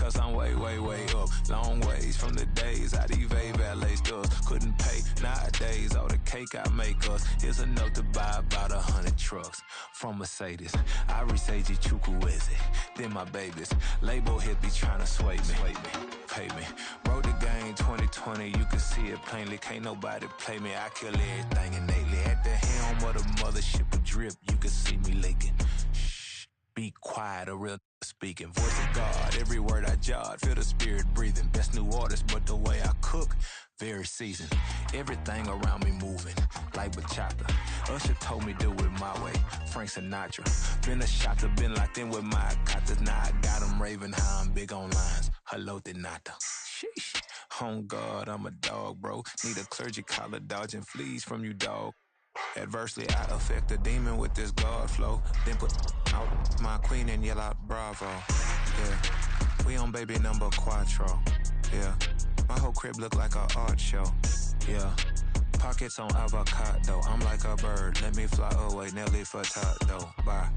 cause I'm way, way, way up. Long ways from the days I evade valet stores. Couldn't pay nowadays, all the cake I make us is enough to buy about 100 trucks. From Mercedes, I resage Chukwueze. Then my babies, label hit be trying to sway me. Pay me. Wrote the game 2020, you can see it plainly. Can't nobody play me, I kill everything innately. At the helm of the mothership with drip, you can see me leaking. Shh, be quiet, a real speaking. Voice of God, every word I jot, feel the spirit breathing. Best new artist, but the way I cook, very seasoned. Everything around me moving, like bachata. Usher told me do it my way, Frank Sinatra. Been a shotter, been locked in with my cotters. Now I got them raving how I'm big on lines. Hello, de nata. Sheesh. On God, I'm a dog, bro. Need a clergy collar, dodging fleas from you, dog. Adversely, I affect a demon with this God flow. Then put out my queen and yell out bravo. Yeah, we on baby number quattro. Yeah, my whole crib look like a art show. Yeah, pockets on avocado. I'm like a bird, let me fly away. Nelly Furtado, bye.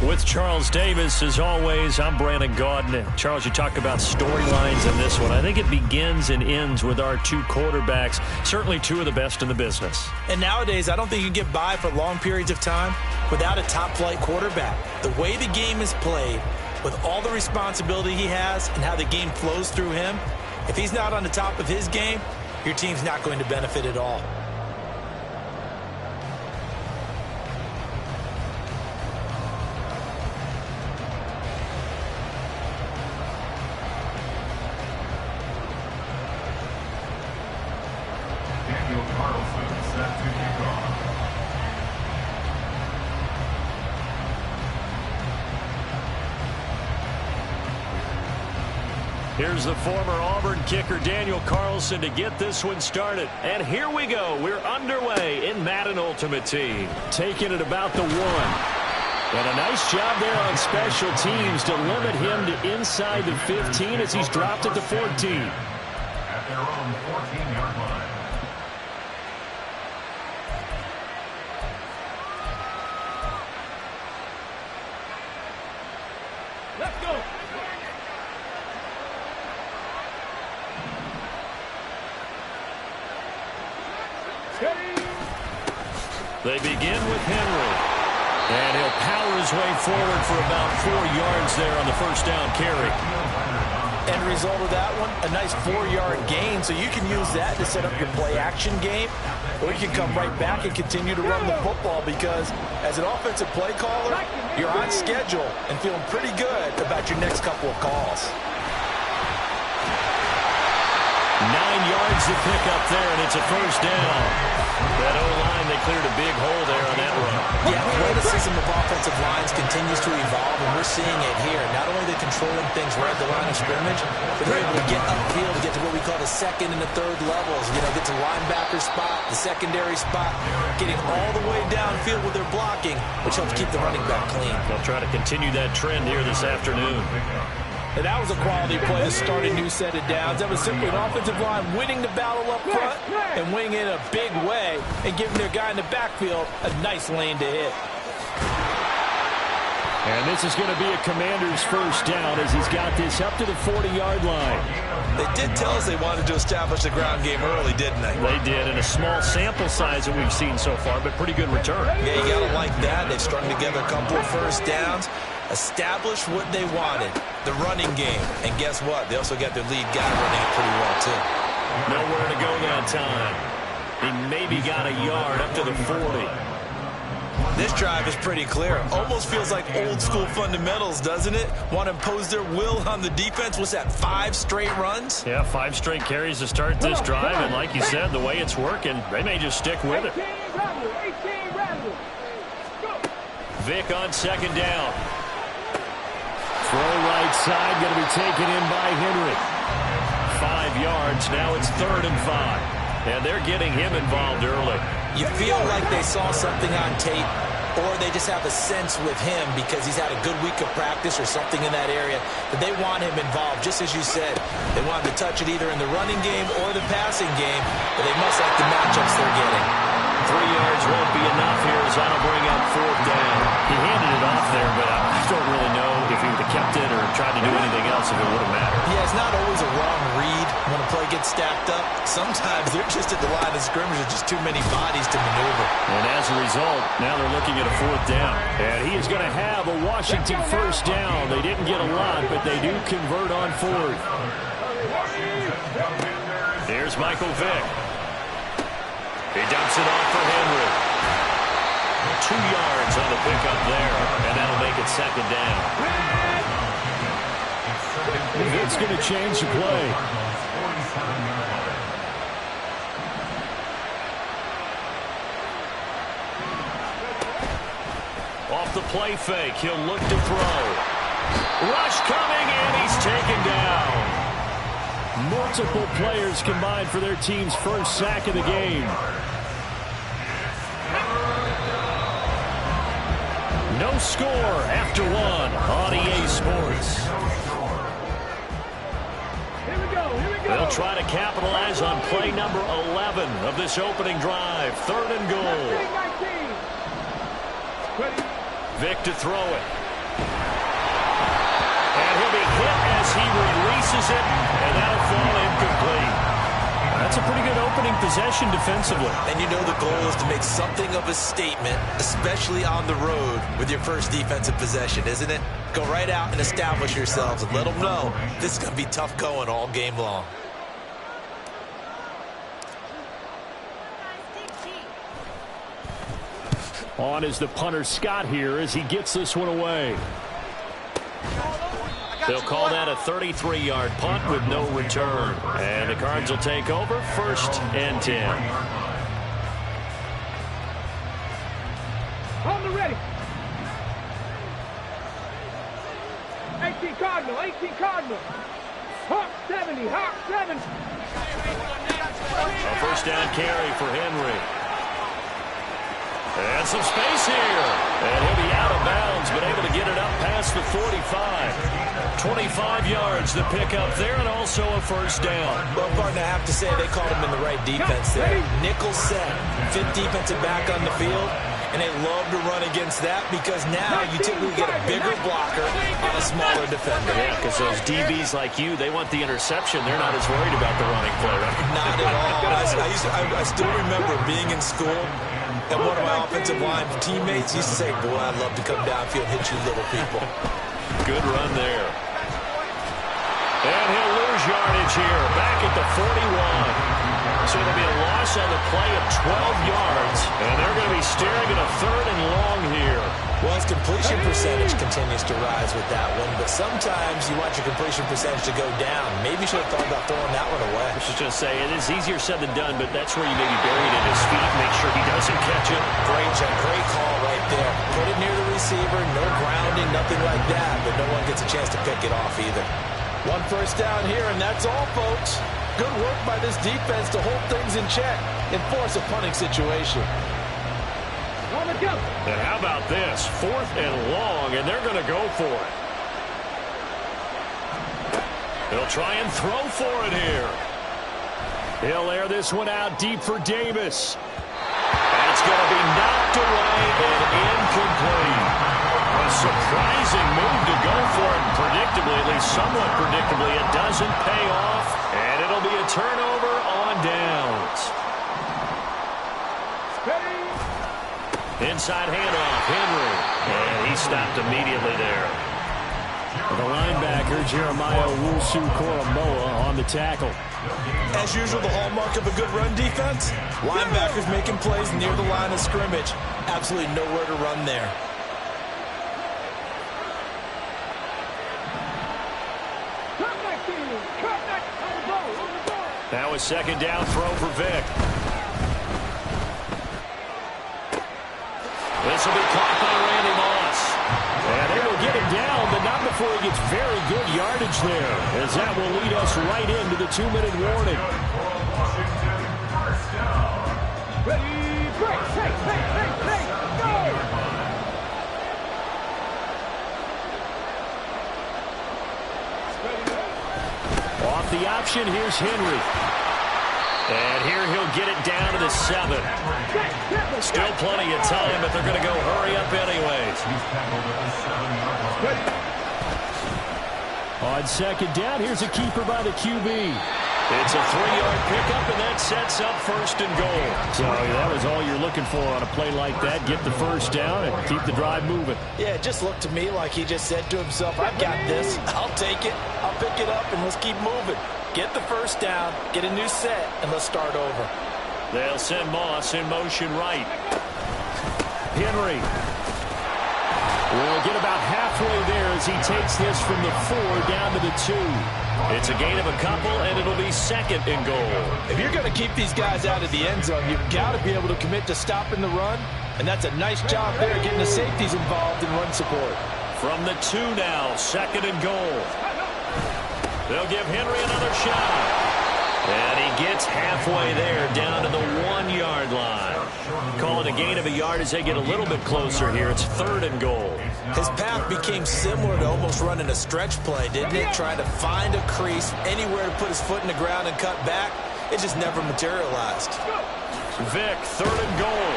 With Charles Davis, as always, I'm Brandon Gaudin. Charles, you talk about storylines in this one. I think it begins and ends with our two quarterbacks, certainly two of the best in the business. And nowadays, I don't think you can get by for long periods of time without a top-flight quarterback. The way the game is played, with all the responsibility he has and how the game flows through him, if he's not on the top of his game, your team's not going to benefit at all. Here's the former Auburn kicker Daniel Carlson to get this one started. And here we go. We're underway in Madden Ultimate Team. Taking it about the 1. And a nice job there on special teams to limit him to inside the 15 as he's dropped at the 14. At their own 14-yard line. Let's go. They begin with Henry. And he'll power his way forward for about 4 yards there on the first down carry. End result of that one, a nice 4-yard gain. So you can use that to set up your play-action game. Or you can come right back and continue to run the football because as an offensive play caller, you're on schedule and feeling pretty good about your next couple of calls. 9 yards to pick up there, and it's a first down. That O-line, they cleared a big hole there on that run. Yeah, the athleticism of offensive lines continues to evolve, and we're seeing it here. Not only are they controlling things right at the line of scrimmage, but they're able to get upfield to get to what we call the second and the third levels. You know, get to linebacker spot, the secondary spot, getting all the way downfield with their blocking, which helps keep the running back clean. They'll try to continue that trend here this afternoon. And that was a quality play to start a new set of downs. That was simply an offensive line winning the battle up front and winning it in a big way and giving their guy in the backfield a nice lane to hit. And this is going to be a Commander's first down as he's got this up to the 40-yard line. They did tell us they wanted to establish the ground game early, didn't they? They did, in a small sample size that we've seen so far, but pretty good return. Yeah, you got to like that. They've strung together a couple of first downs, established what they wanted, the running game. And guess what? They also got their lead guy running it pretty well, too. Nowhere to go that time. He maybe got a yard up to the 40. This drive is pretty clear. Almost feels like old school fundamentals, doesn't it? Want to impose their will on the defense. What's that, 5 straight runs? Yeah, 5 straight carries to start this drive. And like you said, the way it's working, they may just stick with it. Vic on second down. Throw right side, going to be taken in by Henry. 5 yards, now it's 3rd and 5. And they're getting him involved early. You feel like they saw something on tape, or they just have a sense with him because he's had a good week of practice or something in that area that they want him involved. Just as you said, they want him to touch it either in the running game or the passing game, but they must like the matchups they're getting. 3 yards won't be enough here as that'll bring up 4th down. He handed it off there, but I don't really know if he would have kept it or tried to do anything else if it would have mattered. Yeah, it's not always a wrong read when a play gets stacked up. Sometimes they're just at the line of scrimmage with just too many bodies to maneuver. And as a result, now they're looking at a 4th down. And he is going to have a Washington first down. They didn't get a lot, but they do convert on 4th. Here's Michael Vick. He dumps it off for Henry. 2 yards on the pickup there, and that'll make it 2nd down. It's going to change the play. Off the play fake, he'll look to throw. Rush coming, and he's taken down. Multiple players combined for their team's first sack of the game. No score after 1 on EA Sports. They'll try to capitalize on play number 11 of this opening drive. 3rd and goal. Vic to throw it. And he'll be hit as he releases it, and that'll fall incomplete. That's a pretty good opening possession defensively. And you know the goal is to make something of a statement, especially on the road with your first defensive possession, isn't it? Go right out and establish yourselves and let them know this is going to be tough going all game long. On is the punter Scott here as he gets this one away. They'll call that a 33-yard punt with no return. And the Cards will take over 1st and 10. On the ready. 18 Cardinal, 18 Cardinal. Hawk 70, Hawk 70. A first down carry for Henry. And some space here. And he'll be out of bounds, but able to get it up past the 45. 25 yards to pick up there, and also a first down. Well, partner, I have to say they called him in the right defense there. Nickel set, 5th defensive back on the field, and they love to run against that because now you typically get a bigger blocker on a smaller defender. Yeah, because those DBs like you, they want the interception. They're not as worried about the running play, right? Not at all. I still remember being in school, and one of my offensive line teammates used to say, boy, I'd love to come downfield and hit you little people. Good run there. And he'll lose yardage here, back at the 41. So it'll be a loss on the play of 12 yards, and they're going to be staring at a 3rd and long here. Well, his completion percentage continues to rise with that one, but sometimes you want your completion percentage to go down. Maybe you should have thought about throwing that one away. I was just going to say, it is easier said than done, but that's where you maybe bury it at his feet, make sure he doesn't catch it. Great call right there. Put it near the receiver, no grounding, nothing like that, but no one gets a chance to pick it off either. 1 first down here, and that's all, folks. Good work by this defense to hold things in check and force a punting situation. And how about this? 4th and long, and they're going to go for it. He'll try and throw for it here. He'll air this one out deep for Davis. That's going to be knocked away and incomplete. A surprising move to go for it. Predictably, at least somewhat predictably, it doesn't pay off. And it'll be a turnover on downs. Inside handoff, Henry. And he stopped immediately there. The linebacker, Jeremiah Owusu-Koramoah, on the tackle. As usual, the hallmark of a good run defense, linebackers making plays near the line of scrimmage. Absolutely nowhere to run there. That was second down throw for Vic. This will be caught by Randy Moss. And they will get him down, but not before he gets very good yardage there, as that will lead us right into the 2-minute warning. Ready, break, take, go! Off the option, here's Henry. And here he'll get it down to the 7. Still plenty of time, but they're going to go hurry up anyways. On second down, here's a keeper by the QB. It's a 3-yard pickup, and that sets up first and goal. So that was all you're looking for on a play like that. Get the first down and keep the drive moving. Yeah, it just looked to me like he just said to himself, I've got this. I'll take it. I'll pick it up, and let's keep moving. Get the first down, get a new set, and let's start over. They'll send Moss in motion right. Henry will get about halfway there as he takes this from the 4 down to the 2. It's a gain of a couple, and it'll be second and goal. If you're going to keep these guys out of the end zone, you've got to be able to commit to stopping the run, and that's a nice job there getting the safeties involved in run support. From the 2 now, second and goal. They'll give Henry another shot. And he gets halfway there down to the 1-yard line. Calling a gain of a yard as they get a little bit closer here. It's third and goal. His path became similar to almost running a stretch play, didn't it? Trying to find a crease, anywhere to put his foot in the ground and cut back. It just never materialized. Vic, third and goal.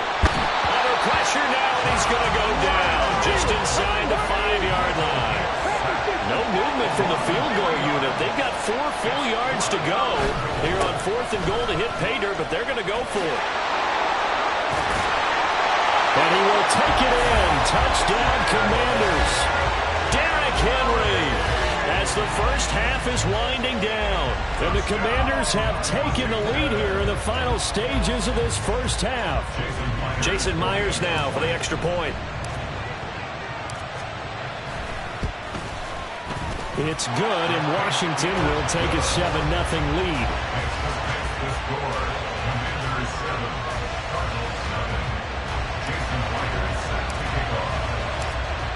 Under pressure now, and he's going to go down just inside the 5-yard line. No movement from the field goal unit. They've got 4 full yards to go here on fourth and goal to hit pay dirt, but they're going to go for it. And he will take it in. Touchdown, Commanders. Derrick Henry, as the first half is winding down. And the Commanders have taken the lead here in the final stages of this first half. Jason Myers now for the extra point. It's good, and Washington will take a 7-0 lead.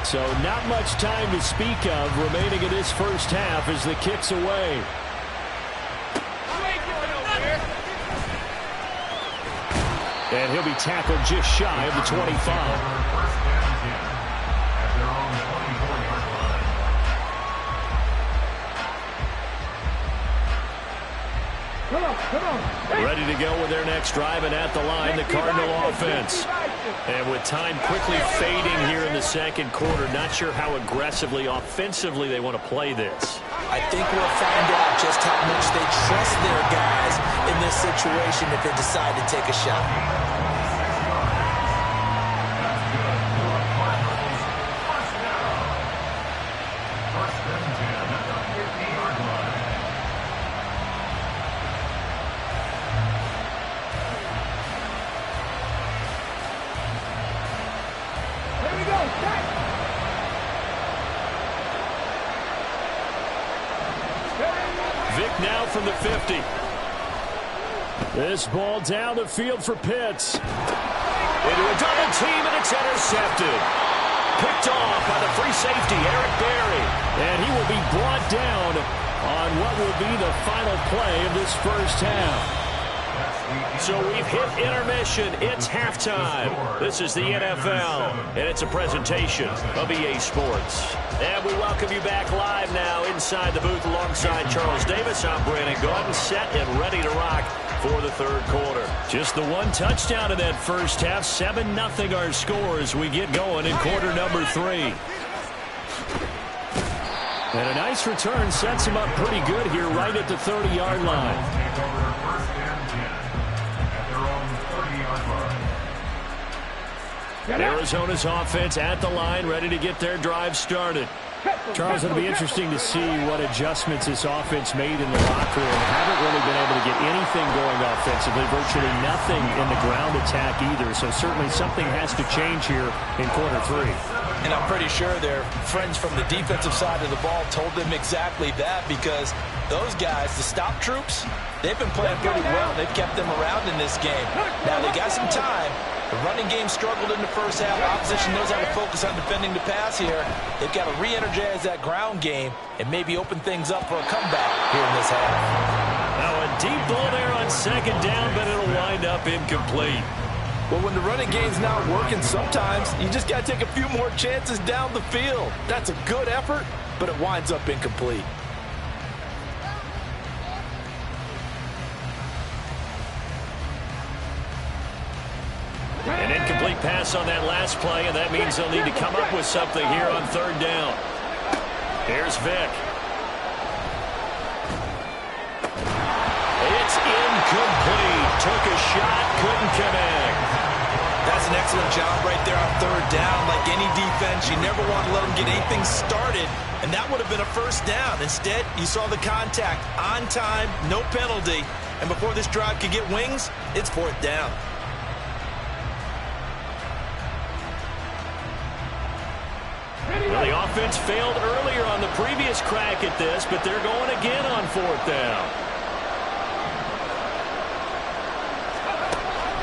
So not much time to speak of remaining in this first half as the kick's away. And he'll be tackled just shy of the 25. Come on. Ready to go with their next drive, and at the line, the Cardinal offense. And with time quickly fading here in the second quarter, not sure how aggressively, offensively they want to play this. I think we'll find out just how much they trust their guys in this situation if they decide to take a shot. Vic now from the 50. This ball down the field for Pitts. Into a double team, and it's intercepted. Picked off by the free safety, Eric Berry. And he will be brought down on what will be the final play of this first half. So we've hit intermission. It's halftime. This is the NFL, and it's a presentation of EA Sports. And we welcome you back live now in inside the booth alongside Charles Davis. I'm Brandon Gaudin, set and ready to rock for the third quarter. Just the one touchdown in that first half. 7-0 our score as we get going in quarter number 3. And a nice return sets him up pretty good here right at the 30-yard line. Arizona's offense at the line, ready to get their drive started. Charles, it'll be interesting to see what adjustments this offense made in the locker room. Haven't really been able to get anything going offensively, virtually nothing in the ground attack either. So certainly something has to change here in quarter 3. And I'm pretty sure their friends from the defensive side of the ball told them exactly that, because those guys, the stop troops, they've been playing pretty well. They've kept them around in this game. Now they got some time. The running game struggled in the first half. Opposition knows how to focus on defending the pass here. They've got to re-energize that ground game and maybe open things up for a comeback here in this half. Now a deep ball there on second down, but it'll wind up incomplete. Well, when the running game's not working, sometimes you just got to take a few more chances down the field. That's a good effort, but it winds up incomplete. An incomplete pass on that last play, and that means they'll need to come up with something here on third down. Here's Vick. It's incomplete. Took a shot, couldn't connect. That's an excellent job right there on third down. Like any defense, you never want to let them get anything started, and that would have been a first down. Instead, you saw the contact on time, no penalty, and before this drive could get wings, it's fourth down. Well, the offense failed earlier on the previous crack at this, but they're going again on fourth down.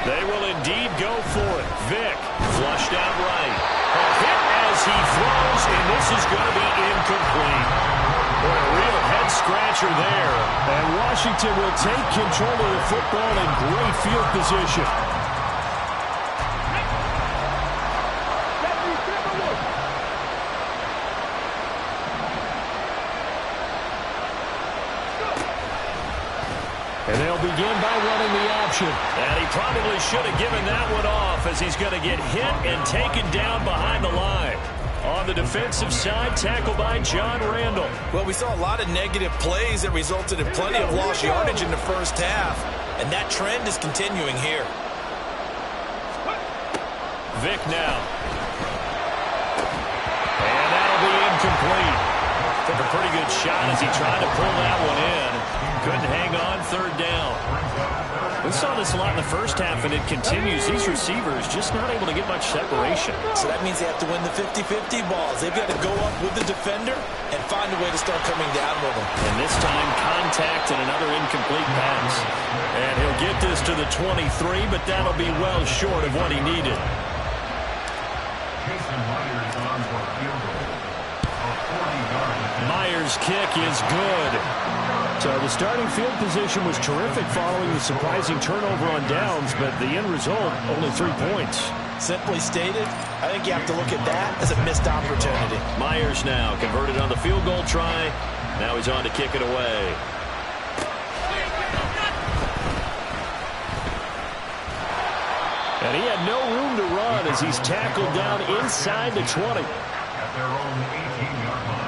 They will indeed go for it. Vick flushed out right. A hit as he throws, and this is going to be incomplete. Boy, a real head-scratcher there. And Washington will take control of the football in great field position. And they'll begin by running the option. And he probably should have given that one off, as he's going to get hit and taken down behind the line. On the defensive side, tackled by John Randall. Well, we saw a lot of negative plays that resulted in plenty of lost yardage in the first half, and that trend is continuing here. Vick now. And that'll be incomplete. Took a pretty good shot as he tried to pull that one in. Couldn't hang on third down. We saw this a lot in the first half, and it continues. These receivers just not able to get much separation. So that means they have to win the 50-50 balls. They've got to go up with the defender and find a way to start coming down with them. And this time, contact and another incomplete pass. And he'll get this to the 23, but that'll be well short of what he needed. Myers' kick is good. So the starting field position was terrific following the surprising turnover on downs, but the end result, only 3 points. Simply stated, I think you have to look at that as a missed opportunity. Myers now converted on the field goal try. Now he's on to kick it away. And he had no room to run as he's tackled down inside the 20. At their own 18-yard line.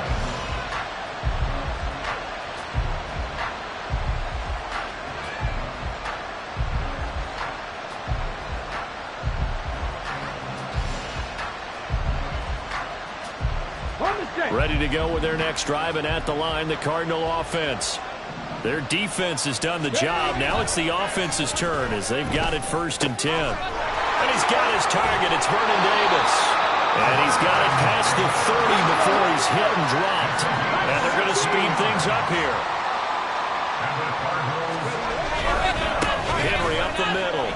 Ready to go with their next drive, and at the line, the Cardinal offense. Their defense has done the job. Now it's the offense's turn as they've got it 1st and 10. And he's got his target. It's Vernon Davis. And he's got it past the 30 before he's hit and dropped. And they're going to speed things up here. Henry up the middle.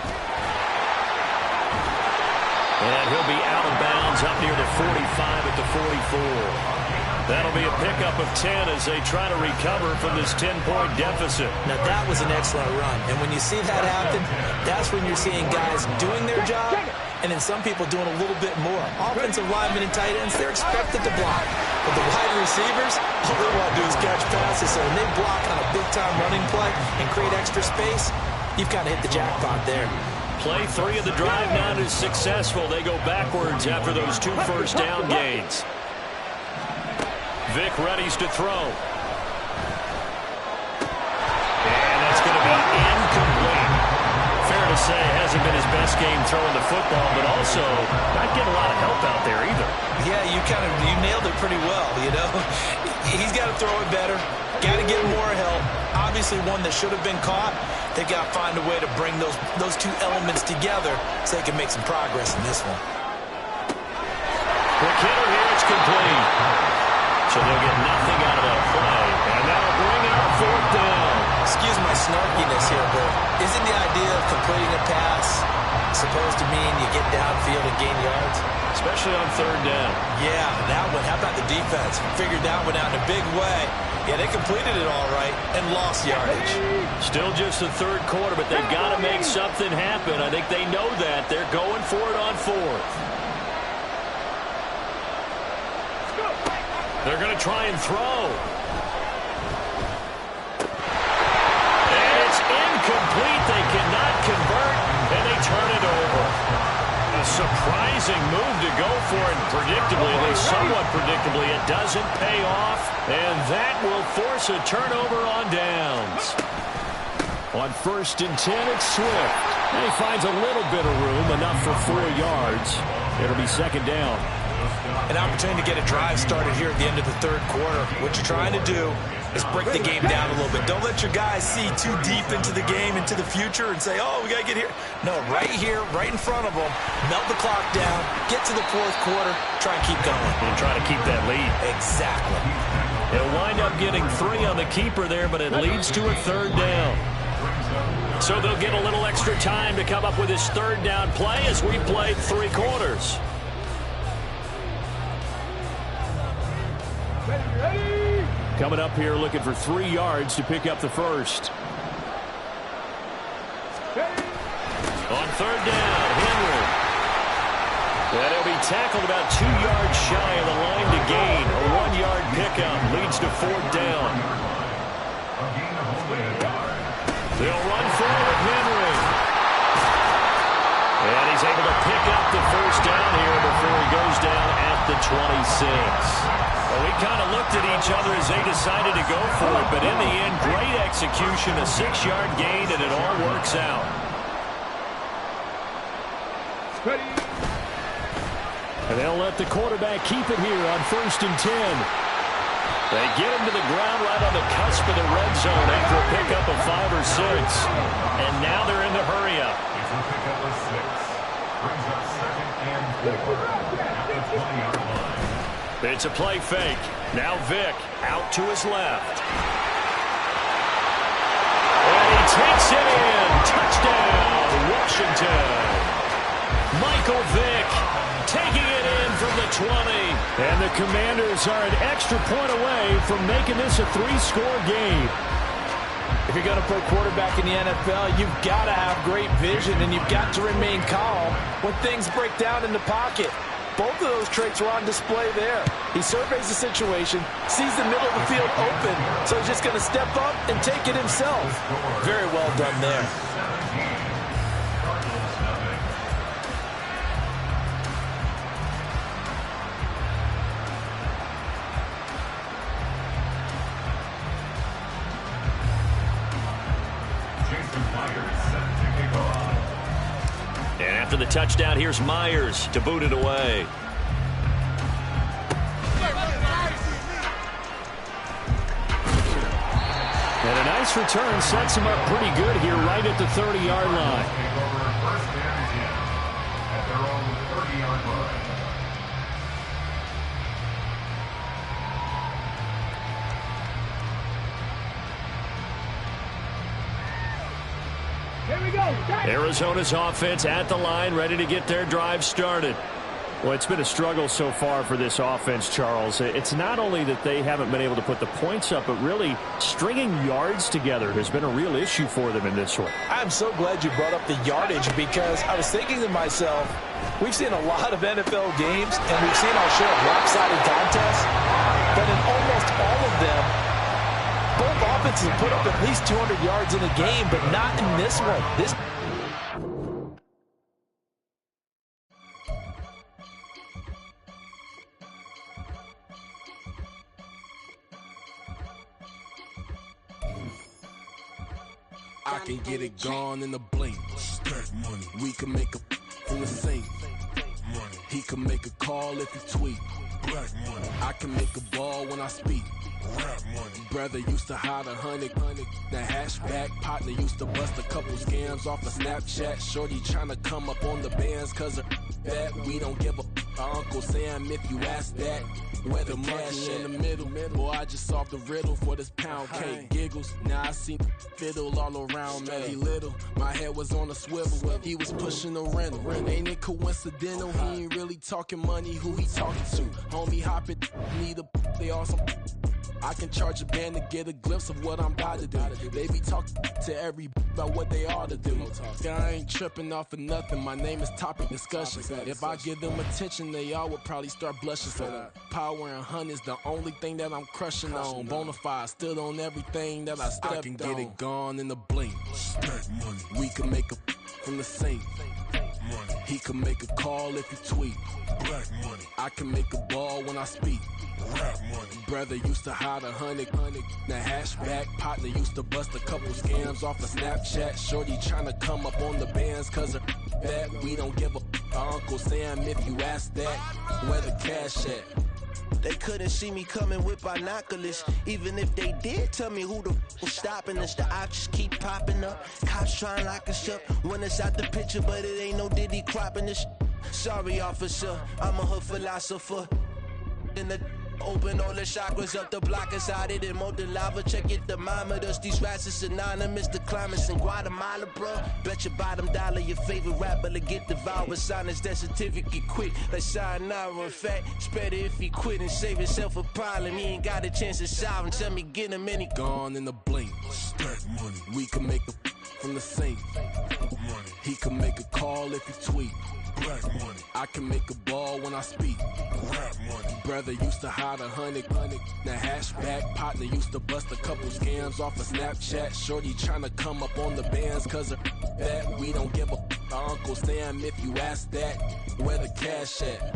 And he'll be out of bounds up near the 45 at the 44. That'll be a pickup of 10 as they try to recover from this 10-point deficit. Now, that was an excellent run. And when you see that happen, that's when you're seeing guys doing their job and then some people doing a little bit more. Offensive linemen and tight ends, they're expected to block. But the wide receivers, all they want to do is catch passes. So when they block on a big-time running play and create extra space, you've kind of hit the jackpot there. Play 3 of the drive not as successful. They go backwards after those 2 first down gains. Vic readies to throw. And that's going to be incomplete. Fair to say, hasn't been his best game throwing the football, but also not getting a lot of help out there either. Yeah, you nailed it pretty well, you know. He's got to throw it better. Got to get more help. Obviously one that should have been caught. They've got to find a way to bring those 2 elements together so they can make some progress in this one. Quick hitter here, it's complete. So they'll get nothing out of that play. And that'll bring out 4th down. Excuse my snarkiness here, but isn't the idea of completing a pass supposed to mean you get downfield and gain yards? Especially on 3rd down. Yeah, that one. How about the defense? Figured that one out in a big way. Yeah, they completed it all right and lost yardage. Still just the 3rd quarter, but they've got to make something happen. I think they know that. They're going for it on 4th. They're going to try and throw. And it's incomplete. They cannot convert, and they turn it over. A surprising move to go for it predictably, at least somewhat predictably. It doesn't pay off, and that will force a turnover on downs. On 1st and 10, it's Swift. And he finds a little bit of room, enough for 4 yards. It'll be 2nd down. An opportunity to get a drive started here at the end of the 3rd quarter. What you're trying to do is break the game down a little bit. Don't let your guys see too deep into the game, into the future, and say, oh, we got to get here. No, right here, right in front of them, melt the clock down, get to the 4th quarter, try and keep going. And try to keep that lead. Exactly. They'll wind up getting 3 on the keeper there, but it leads to a 3rd down. So they'll get a little extra time to come up with his 3rd down play as we played 3 quarters. Coming up here looking for 3 yards to pick up the first. On 3rd down, Henry. And he'll be tackled about 2 yards shy of the line to gain. A 1-yard pickup leads to 4th down. They'll run forward, Henry. And he's able to pick up the first down here before he goes down at the 26. Well, we kind of looked at each other as they decided to go for it, but in the end, great execution, a 6-yard gain, and it all works out. And they'll let the quarterback keep it here on 1st and 10. They get him to the ground right on the cusp of the red zone after a pickup of 5 or 6. And now they're in the hurry-up. It's a pickup of 6. Brings up 2nd and 4 at the 20-yard line. It's a play fake. Now Vic out to his left. And he takes it in. Touchdown, Washington. Michael Vick taking it in from the 20. And the Commanders are an extra point away from making this a 3-score game. If you're going to play quarterback in the NFL, you've got to have great vision, and you've got to remain calm when things break down in the pocket. Both of those traits were on display there. He surveys the situation, sees the middle of the field open, so he's just going to step up and take it himself. Very well done there. And after the touchdown, here's Myers to boot it away. And a nice return sets him up pretty good here right at the 30-yard line. First and 10 at their own 30-yard line. Here we go. Arizona's offense at the line, ready to get their drive started. Well, it's been a struggle so far for this offense, Charles. It's not only that they haven't been able to put the points up, but really stringing yards together has been a real issue for them in this one. I'm so glad you brought up the yardage because I was thinking to myself, we've seen a lot of NFL games and we've seen our share of lopsided contests, but in almost all of them, both offenses put up at least 200 yards in a game, but not in this one. I can get it gone in a blink. Stack money. We can make a from the sink. Money. He can make a call if he tweet. Black money. I can make a ball when I speak. Rap money. Brother used to hide 100. The hashback partner used to bust a couple scams off of Snapchat. Shorty tryna come up on the bands cause of that. We don't give a Uncle Sam if you ask that. Where the cash in the middle. Boy, I just solved the riddle for this pound cake. Giggles, now I see fiddle all around me. He little, my head was on a swivel. He was pushing the rental. Ain't it coincidental? He ain't really talking money, who he talking to? Homie hopping, need a they also. I can charge a band to get a glimpse of what I'm about to do. They be talking to every about what they ought to do. I ain't tripping off of nothing. My name is topic discussion. If I give them attention, they all would probably start blushing. So power and hunt is the only thing that I'm crushing on. Bonafide, stood on everything that I stepped on. I can get it gone in a blink. Stack money. We can make a from the sink. Money. He can make a call if he tweet. Black money. I can make a ball when I speak. Rap money. Brother used to hide 100. The hashback partner used to bust a couple scams off of Snapchat. Shorty tryna come up on the bands cause of that. We don't give a Uncle Sam if you ask that. Where the cash at? They couldn't see me coming with binoculars. Even if they did, tell me who the was stopping us. The options keep popping up. Cops trying to lock us up. When it's out the picture, but it ain't no Diddy cropping this. Sorry, officer, I'm a hood philosopher. In the open all the chakras up the block inside it and molten lava. Check it, thermometers. These rats is synonymous. The climates in Guatemala, bro. Bet your bottom dollar your favorite rapper to get devoured. Sign his death certificate quick. Like sayonara. In fact, it's better if he quit and save himself a problem. He ain't got a chance to solve and tell me get him any. Gone in a blink. Stack money. We can make a from the sink. Money. He can make a call if he tweet. Black money. I can make a ball when I speak. Rap money. Brother used to hide 100. The hashback partner used to bust a couple scams off of Snapchat. Shorty tryna come up on the bands cause of that. We don't give a Uncle Sam if you ask that. Where the cash at?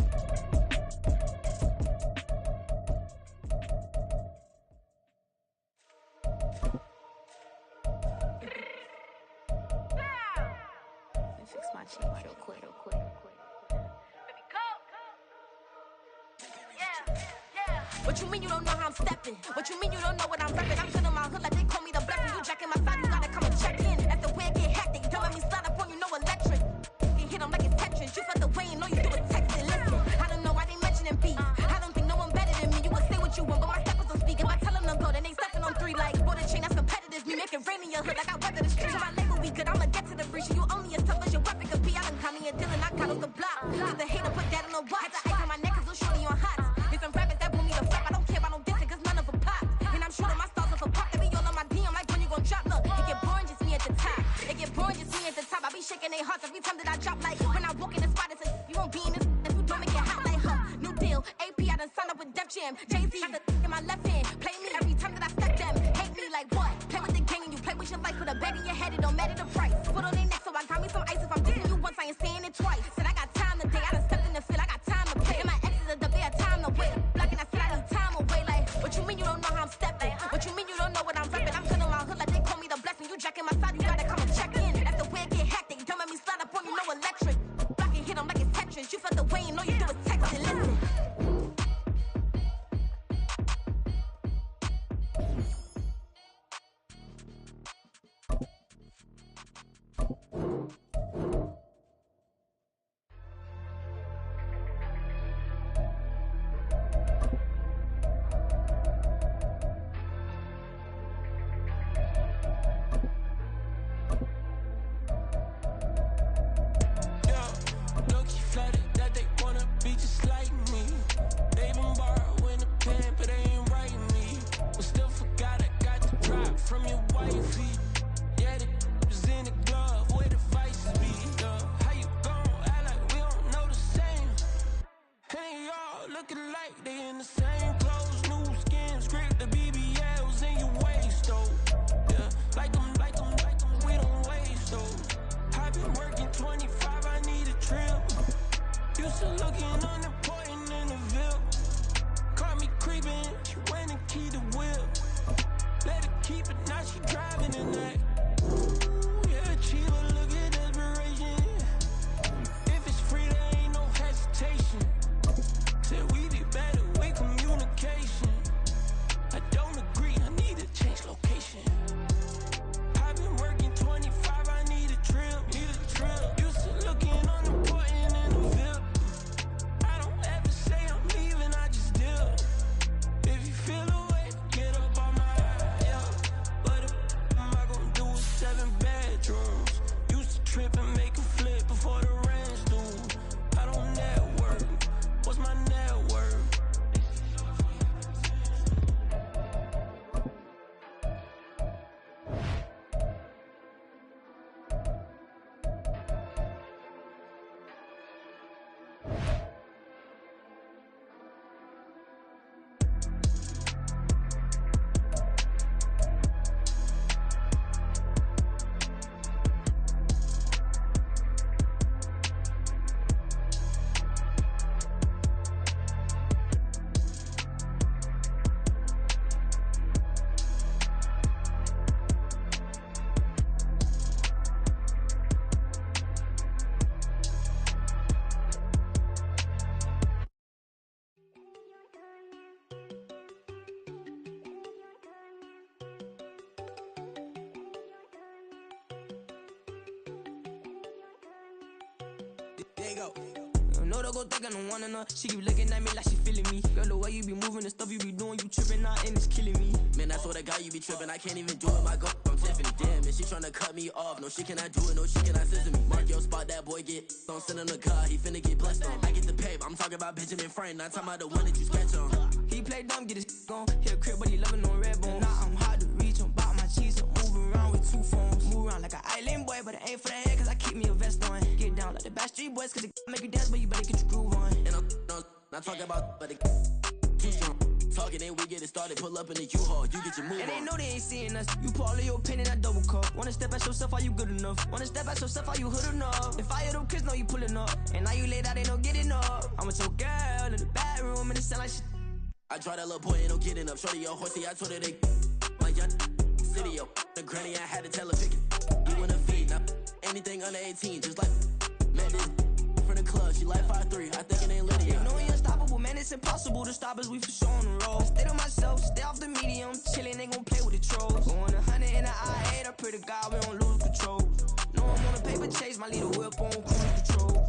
Fix my cheek real quick. What you mean you don't know how I'm stepping? What you mean you don't know what I'm repping? I'm feeling my hood like they call me the blessing. You jacking my side, you gotta come and check in. As the way get hectic, don't let me slide up on you, no electric. You hit them like it's Tetris. You felt the way and know you do it texting. Listen, I don't know why they mentioning beef. I don't think no one better than me. You can say what you want, but my steppers don't speak. If I tell them to go, then they stepping on 3 like border chain. That's competitive. Me making rain in your hood like I weather the streets. My label we good, I'ma get to the breach. You only as tough as your weapon could be. I done call me a Dylan, I got off the block. Cause the hater put that on the watch. Had the ice on my neck cause little shorty on hot. There's some rappers that want me to flop. I don't care about no dissing cause none of them pop. And I'm shooting my stars off a pop. They be all on my DM like when you gon' drop. Look, it get boring just me at the top. It get boring just me at the top. I be shaking their hearts every time that I drop. Like when I walk in the spot, it's a, you won't be in this if you don't make it hot like her. New deal, AP, I done signed up with Def Jam. Jay-Z has the in my left hand. Play me every time that I step them. Hate me like what? Play with the gang and you play with your life. Put a bag in your head, it don't matter the price. Put on their neck, so I got me some ice. If I'm dissing you once, I ain't saying it twice. Said I got time today, I done stepped in the field, I got time to play. And my exes are the bear time to wait. Blocking, I said I need time away. Like, what you mean you don't know how I'm stepping? What you mean you don't know what I'm repping? I'm feeling my hood like they call me the blessing. You jacking my side, you gotta come and check in. That's the way it get hectic. Don't let me slide up on you, no electric. Blocking, hit them like it's Tetris. You felt the way and know you do it texting. Listen. There you go. No, don't go thinking I'm one enough. She keep looking at me like she feeling me. Girl, the way you be moving, the stuff you be doing, you tripping out and it's killing me. Man, that's what I got, you be tripping. I can't even do it, my girl. I'm Tiffany. Damn, and she tryna cut me off. No, she cannot do it, no, she cannot scissor me. Mark your spot, that boy get. Don't send him the car, he finna get blessed on. I get the pay, I'm talking about Benjamin Franklin. Not talking about the one that you sketch on. He play dumb, get his gone. Hit a crib, but he loving on red bone. Now I'm hard to reach, I'm bout my cheese. I'm moving around with 2 phones. Move around like an island boy, but it ain't for the head, cause I keep me a vest on. Get down like the Backstreet Boys, cause it make you dance, but you better get your groove on. And I'm not talking about, but it too strong. Talking and we get it started, pull up in the U-Haul, you get your move and on. they know they ain't seeing us. You pull all your pin in that double cup. Wanna step at yourself, are you good enough? Wanna step at yourself, are you hood enough? If I hear them kids, know you pulling up. And now you laid out, they don't get enough. I'm with your girl in the bedroom, and it sound like shit. I draw that little boy, ain't no getting up. Shorty, your horsey, I told her they my young city, yo. The granny, I had to tell her pick it. You wanna feed, now anything under 18, just like met this from the club. She like 5'3", I think it ain't Lydia. You know we unstoppable, man, it's impossible to stop us, we for sure on the road. Stay to myself, stay off the medium, chillin', ain't gon' play with the trolls. Going 100 in the I-8, I pray to God we don't lose control. No, I'm on a paper chase, my little whip on cruise control.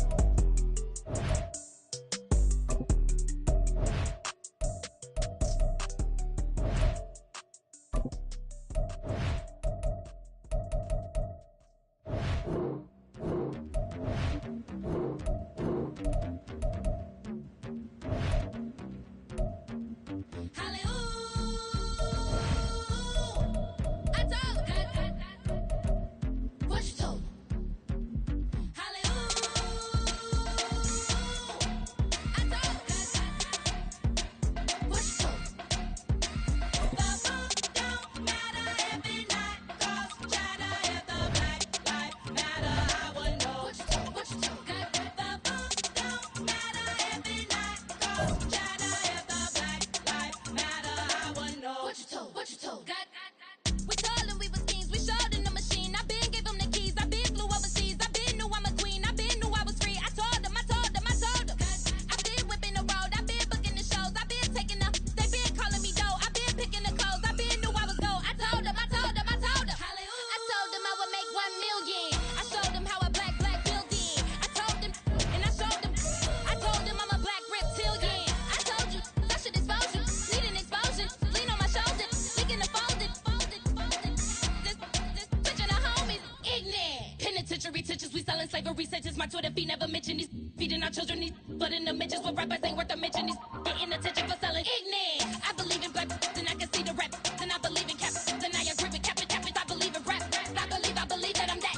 My Twitter feed never mention these feeding our children these but in the mentions what rappers ain't worth a mention these getting attention for selling ignorant. I believe in black and I can see the rap and I believe in cap and I agree with cap I believe in rap. I believe that I'm that.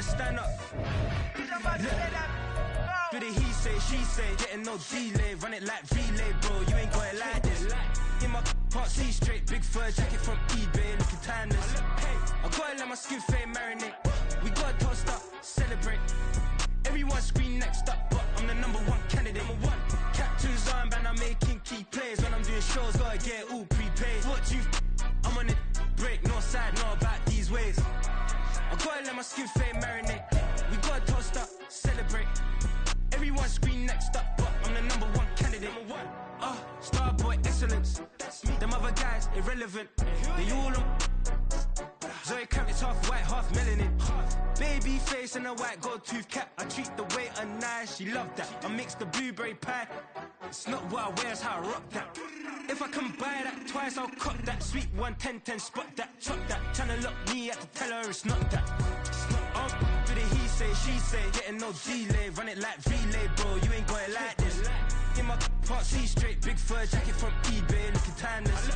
Stand up. For the he say, she say, getting no delay, run it like relay, bro. You ain't got it like this. In my can't see straight, big fur jacket from eBay, looking timeless. I gotta let my skin fade marinate. We gotta toast up, celebrate. Everyone scream next up, but I'm the #1 candidate. Captain's armband, I'm making key plays. When I'm doing shows, gotta get all prepaid. What you I'm on it, break, no side, know about these ways. I gotta let my skin fade marinate. We gotta toast up, celebrate. Everyone scream next up, but I'm the #1 candidate. Starboy excellence. Them other guys irrelevant. They all on. Zoe Camp, it's half white, half melanin. Baby face and a white gold tooth cap. I treat the waiter nice, she love that. I mix the blueberry pie. It's not what I wear, it's how I rock that. If I can buy that twice, I'll cut that. Sweet 110, spot that, chop that. Tryna lock me, I have to tell her it's not that. For the he say, she say, getting no delay, run it like relay, bro. You ain't got it like this. In my can't see straight, big fur jacket from eBay, looking timeless.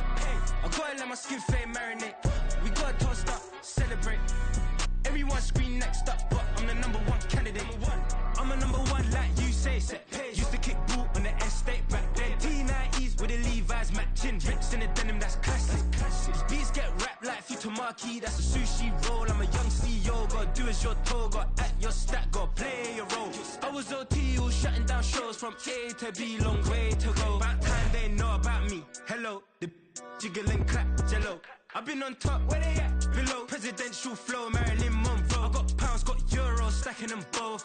I gotta let my skin fade marinate. We gotta toast up, celebrate. Everyone scream next up, but I'm the #1 candidate. I'm a #1 like you say. Used to kick ball on the estate back then. T90s with the Levi's matching. Rips in the denim, that's classic. Beats get wrapped like Futamaki, that's a sushi roll. I'm a young CEO, gotta do as you're told. Gotta act your stat, gotta play your role. I was OT, all shutting down shows from A to B, long way to go. About time they know about me. Hello, the jiggle and clap, jello. I've been on top, where they at? Below, presidential flow, Marilyn Monroe. I got pounds, got euros, stacking them both.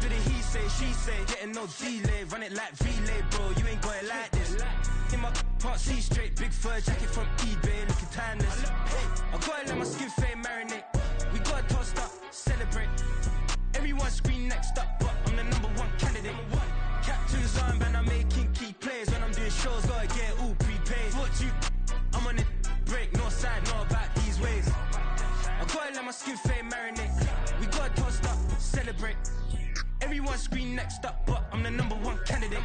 Bit of he say, she say, getting no delay, run it like relay, bro. You ain't got it like this. In my can't see straight, big fur jacket from eBay, looking timeless. I gotta let my skin fade marinate. We gotta toast up, celebrate. Everyone scream next up, but I'm the #1 candidate. Captain's armband, I'm making key plays. When I'm doing shows, gotta get all prepaid. What you? I'm on it, break, no side, no about these ways. I gotta let my skin fade marinate. We gotta toast up, celebrate. Everyone scream next up, but I'm the #1 candidate.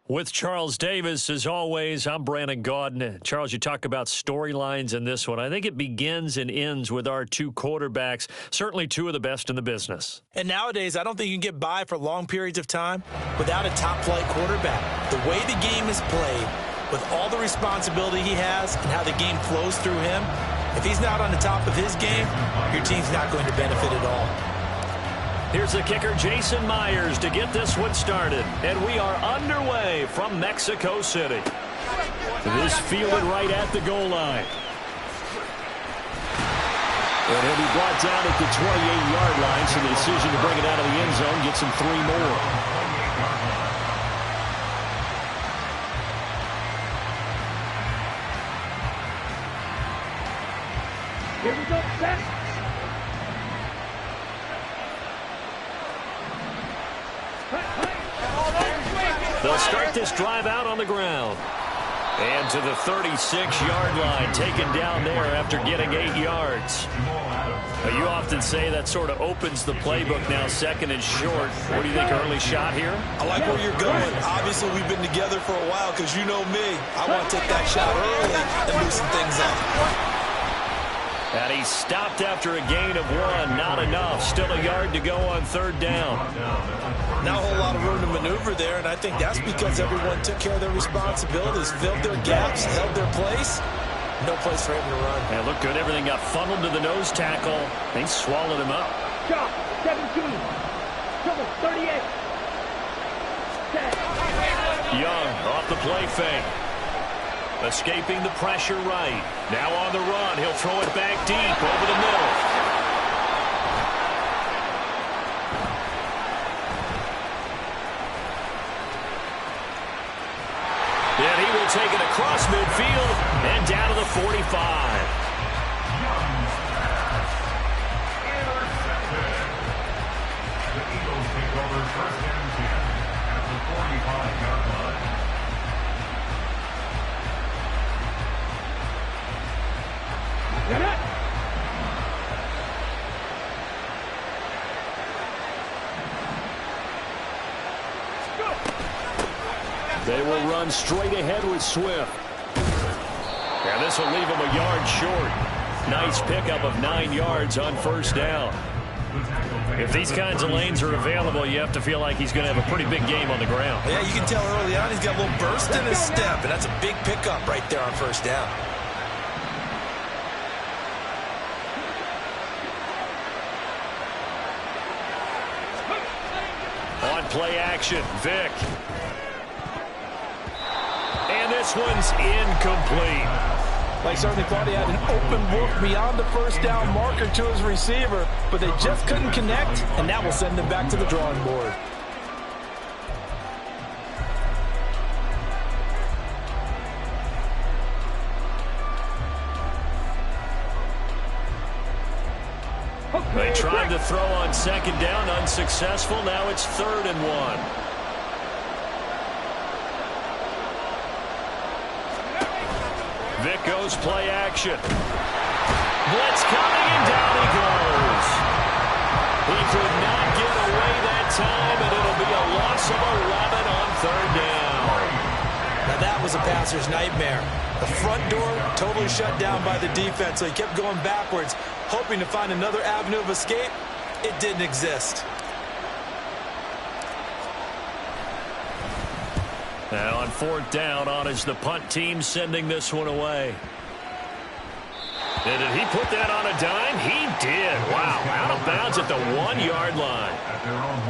With Charles Davis, as always, I'm Brandon Gaudin. Charles, you talk about storylines in this one. I think it begins and ends with our two quarterbacks, certainly two of the best in the business. And nowadays, I don't think you can get by for long periods of time without a top-flight quarterback. The way the game is played, with all the responsibility he has and how the game flows through him, if he's not on the top of his game, your team's not going to benefit at all. Here's the kicker, Jason Myers, to get this one started. And we are underway from Mexico City. This fielded right at the goal line. And he'll be brought down at the 28-yard line, so the decision to bring it out of the end zone gets him 3 more. Here we go, set. They'll start this drive out on the ground. And to the 36-yard line, taken down there after getting 8 yards. Now, you often say that sort of opens the playbook now, second and short. What do you think, early shot here? I like where you're going. Obviously, we've been together for a while because you know me. I want to take that shot early and loosen things up. And he stopped after a gain of 1. Not enough. Still a yard to go on 3rd down. Not a whole lot of room to maneuver there, and I think that's because everyone took care of their responsibilities, filled their gaps, held their place. No place for him to run. And looked good. Everything got funneled to the nose tackle. They swallowed him up. Shot, 17. Trouble, 38. Young off the play fake. Escaping the pressure right. Now on the run. He'll throw it back deep over the middle. And he will take it across midfield and down to the 45. The Eagles take over 1st and 10 at the 45-yard line. They will run straight ahead with Swift. And this will leave him a yard short. Nice pickup of 9 yards on 1st down. If these kinds of lanes are available, you have to feel like he's going to have a pretty big game on the ground. Yeah, you can tell early on he's got a little burst in his step, and that's a big pickup right there on 1st down. On play action, Vic. And this one's incomplete. They certainly thought he had an open look beyond the 1st down marker to his receiver, but they just couldn't connect, and that will send them back to the drawing board. They tried to throw on 2nd down, unsuccessful. Now it's 3rd and 1. Vic goes play action. Blitz coming, and down he goes. He could not get away that time, and it'll be a loss of 11 on 3rd down. Now that was a passer's nightmare. The front door totally shut down by the defense, so he kept going backwards, hoping to find another avenue of escape. It didn't exist. Now on 4th down, on is the punt team sending this one away. And did he put that on a dime? He did. Wow, out of bounds at the 1-yard line.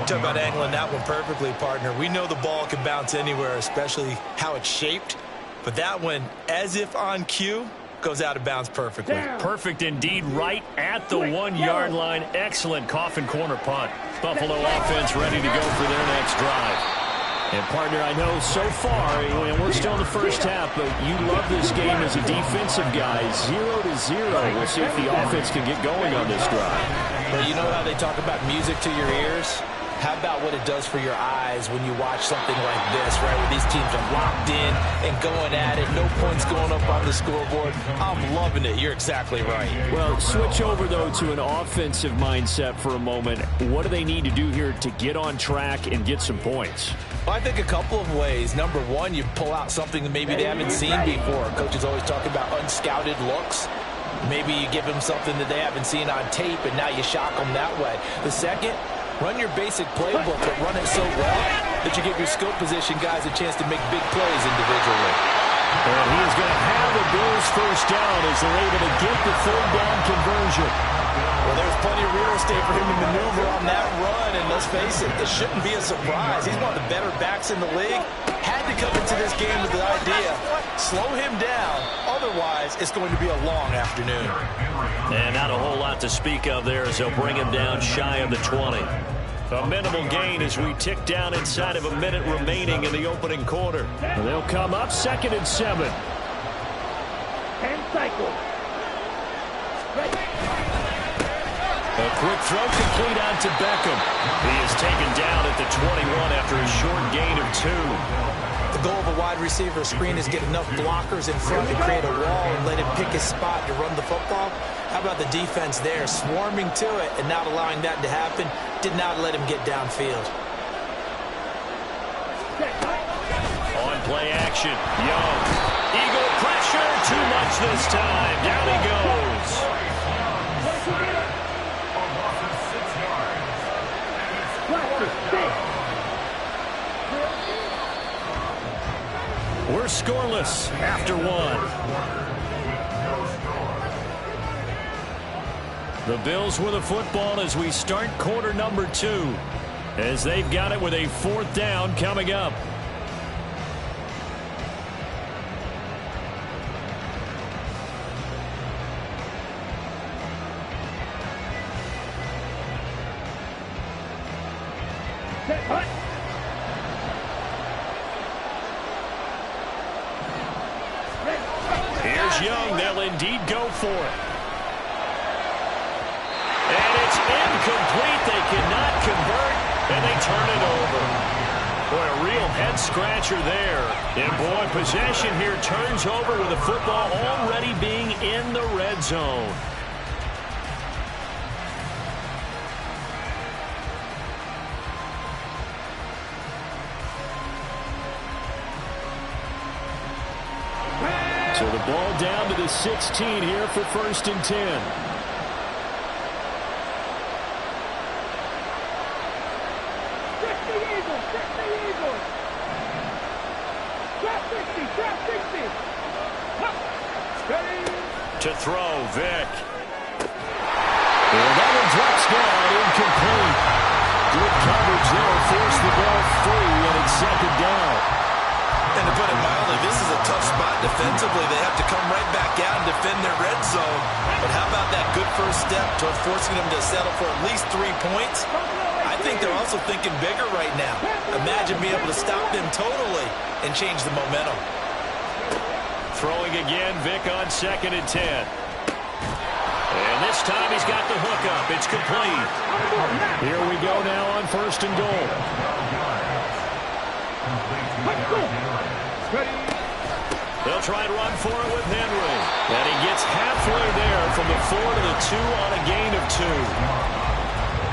Talk about angling that one perfectly, partner. We know the ball can bounce anywhere, especially how it's shaped. But that one, as if on cue, goes out of bounds perfectly. Perfect indeed, right at the 1-yard line. Excellent coffin corner punt. Buffalo offense ready to go for their next drive. And, partner, I know so far, and we're still in the first half, but you love this game as a defensive guy. 0-0. We'll see if the offense can get going on this drive. Well, you know how they talk about music to your ears? How about what it does for your eyes when you watch something like this, right, where these teams are locked in and going at it, no points going up on the scoreboard? I'm loving it. You're exactly right. Well, switch over, though, to an offensive mindset for a moment. What do they need to do here to get on track and get some points? Well, I think a couple of ways. Number one, you pull out something that maybe they haven't seen before. Coaches always talk about unscouted looks. Maybe you give them something that they haven't seen on tape, and now you shock them that way. The second, run your basic playbook, but run it so well that you give your skill position guys a chance to make big plays individually. And he is going to have the Bills first down as they're able to get the third down conversion. Well, there's plenty of real estate for him to maneuver on that run, and let's face it, it shouldn't be a surprise. He's one of the better backs in the league. Had to come into this game with the idea, slow him down, otherwise it's going to be a long afternoon. And not a whole lot to speak of there as they'll bring him down shy of the 20. A minimal gain as we tick down inside of a minute remaining in the opening quarter. And they'll come up 2nd and 7. And cycle. A quick throw complete out to Beckham. He is taken down at the 21 after a short gain of 2. The goal of a wide receiver screen is get enough blockers in front to create a wall and let him pick his spot to run the football. How about the defense there, swarming to it and not allowing that to happen? Did not let him get downfield. On play action, Young. Eagle pressure, too much this time. Down he goes. We're scoreless after 1. The Bills with the football as we start quarter number 2, as they've got it with a 4th down coming up. Here's Young. They'll indeed go for it. And it's incomplete. They cannot convert, and they turn it over. Boy, a real head-scratcher there. And, boy, possession here turns over with the football already being in the red zone. So the ball down to the 16 here for 1st and 10. To throw, Vick. And that one drops down, incomplete. Good coverage there, forced the ball free, and it's 2nd down. And to put it mildly, this is a tough spot defensively. They have to come right back out and defend their red zone. But how about that good first step toward forcing them to settle for at least 3 points? I think they're also thinking bigger right now. Imagine being able to stop them totally and change the momentum. Throwing again, Vick on 2nd and 10. And this time he's got the hook up. It's complete. Here we go now on 1st and goal. They'll try and run for it with Henry. And he gets halfway there from the 4 to the 2 on a gain of 2.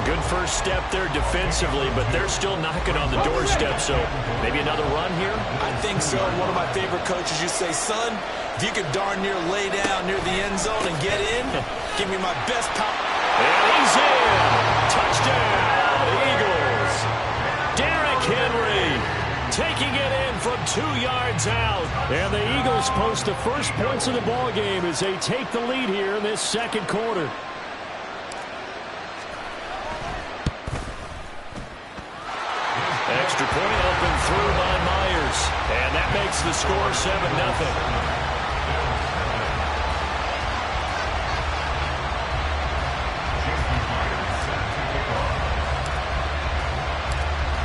Good first step there defensively, but they're still knocking on the doorstep, so maybe another run here? I think so. One of my favorite coaches used to say, son, if you could darn near lay down near the end zone and get in, give me my best pop. And he's in. Touchdown, Eagles. Derrick Henry taking it in from 2 yards out. And the Eagles post the first points of the ball game as they take the lead here in this second quarter. Extra point open through by Myers. And that makes the score 7-0.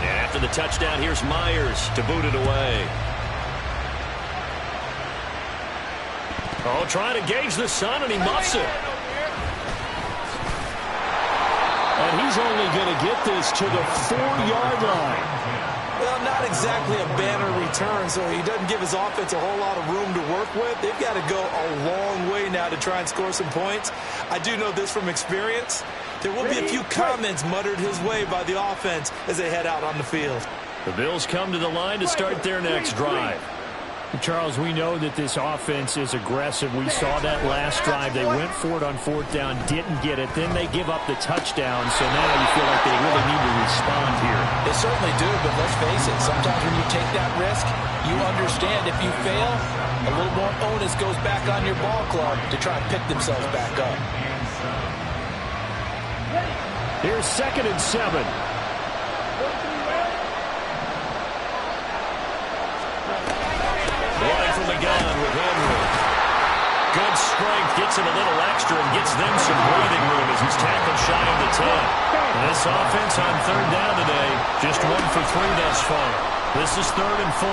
After the touchdown, here's Myers to boot it away. Oh, trying to gauge the sun, and he muffs it. And he's only going to get this to the 4-yard line. Well, not exactly a banner return, so he doesn't give his offense a whole lot of room to work with. They've got to go a long way now to try and score some points. I do know this from experience. There will be a few comments muttered his way by the offense as they head out on the field. The Bills come to the line to start their next drive. Charles, we know that this offense is aggressive. We saw that last drive. They went for it on 4th down, didn't get it. Then they give up the touchdown, so now you feel like they really need to respond here. They certainly do, but let's face it. Sometimes when you take that risk, you understand if you fail, a little more onus goes back on your ball club to try and pick themselves back up. Here's 2nd and 7. From the gun with Henry. Good strength, gets him a little extra and gets them some breathing room as he's tackled shy of the 10. This offense on 3rd down today, just 1 for 3 thus far. This is 3rd and 4.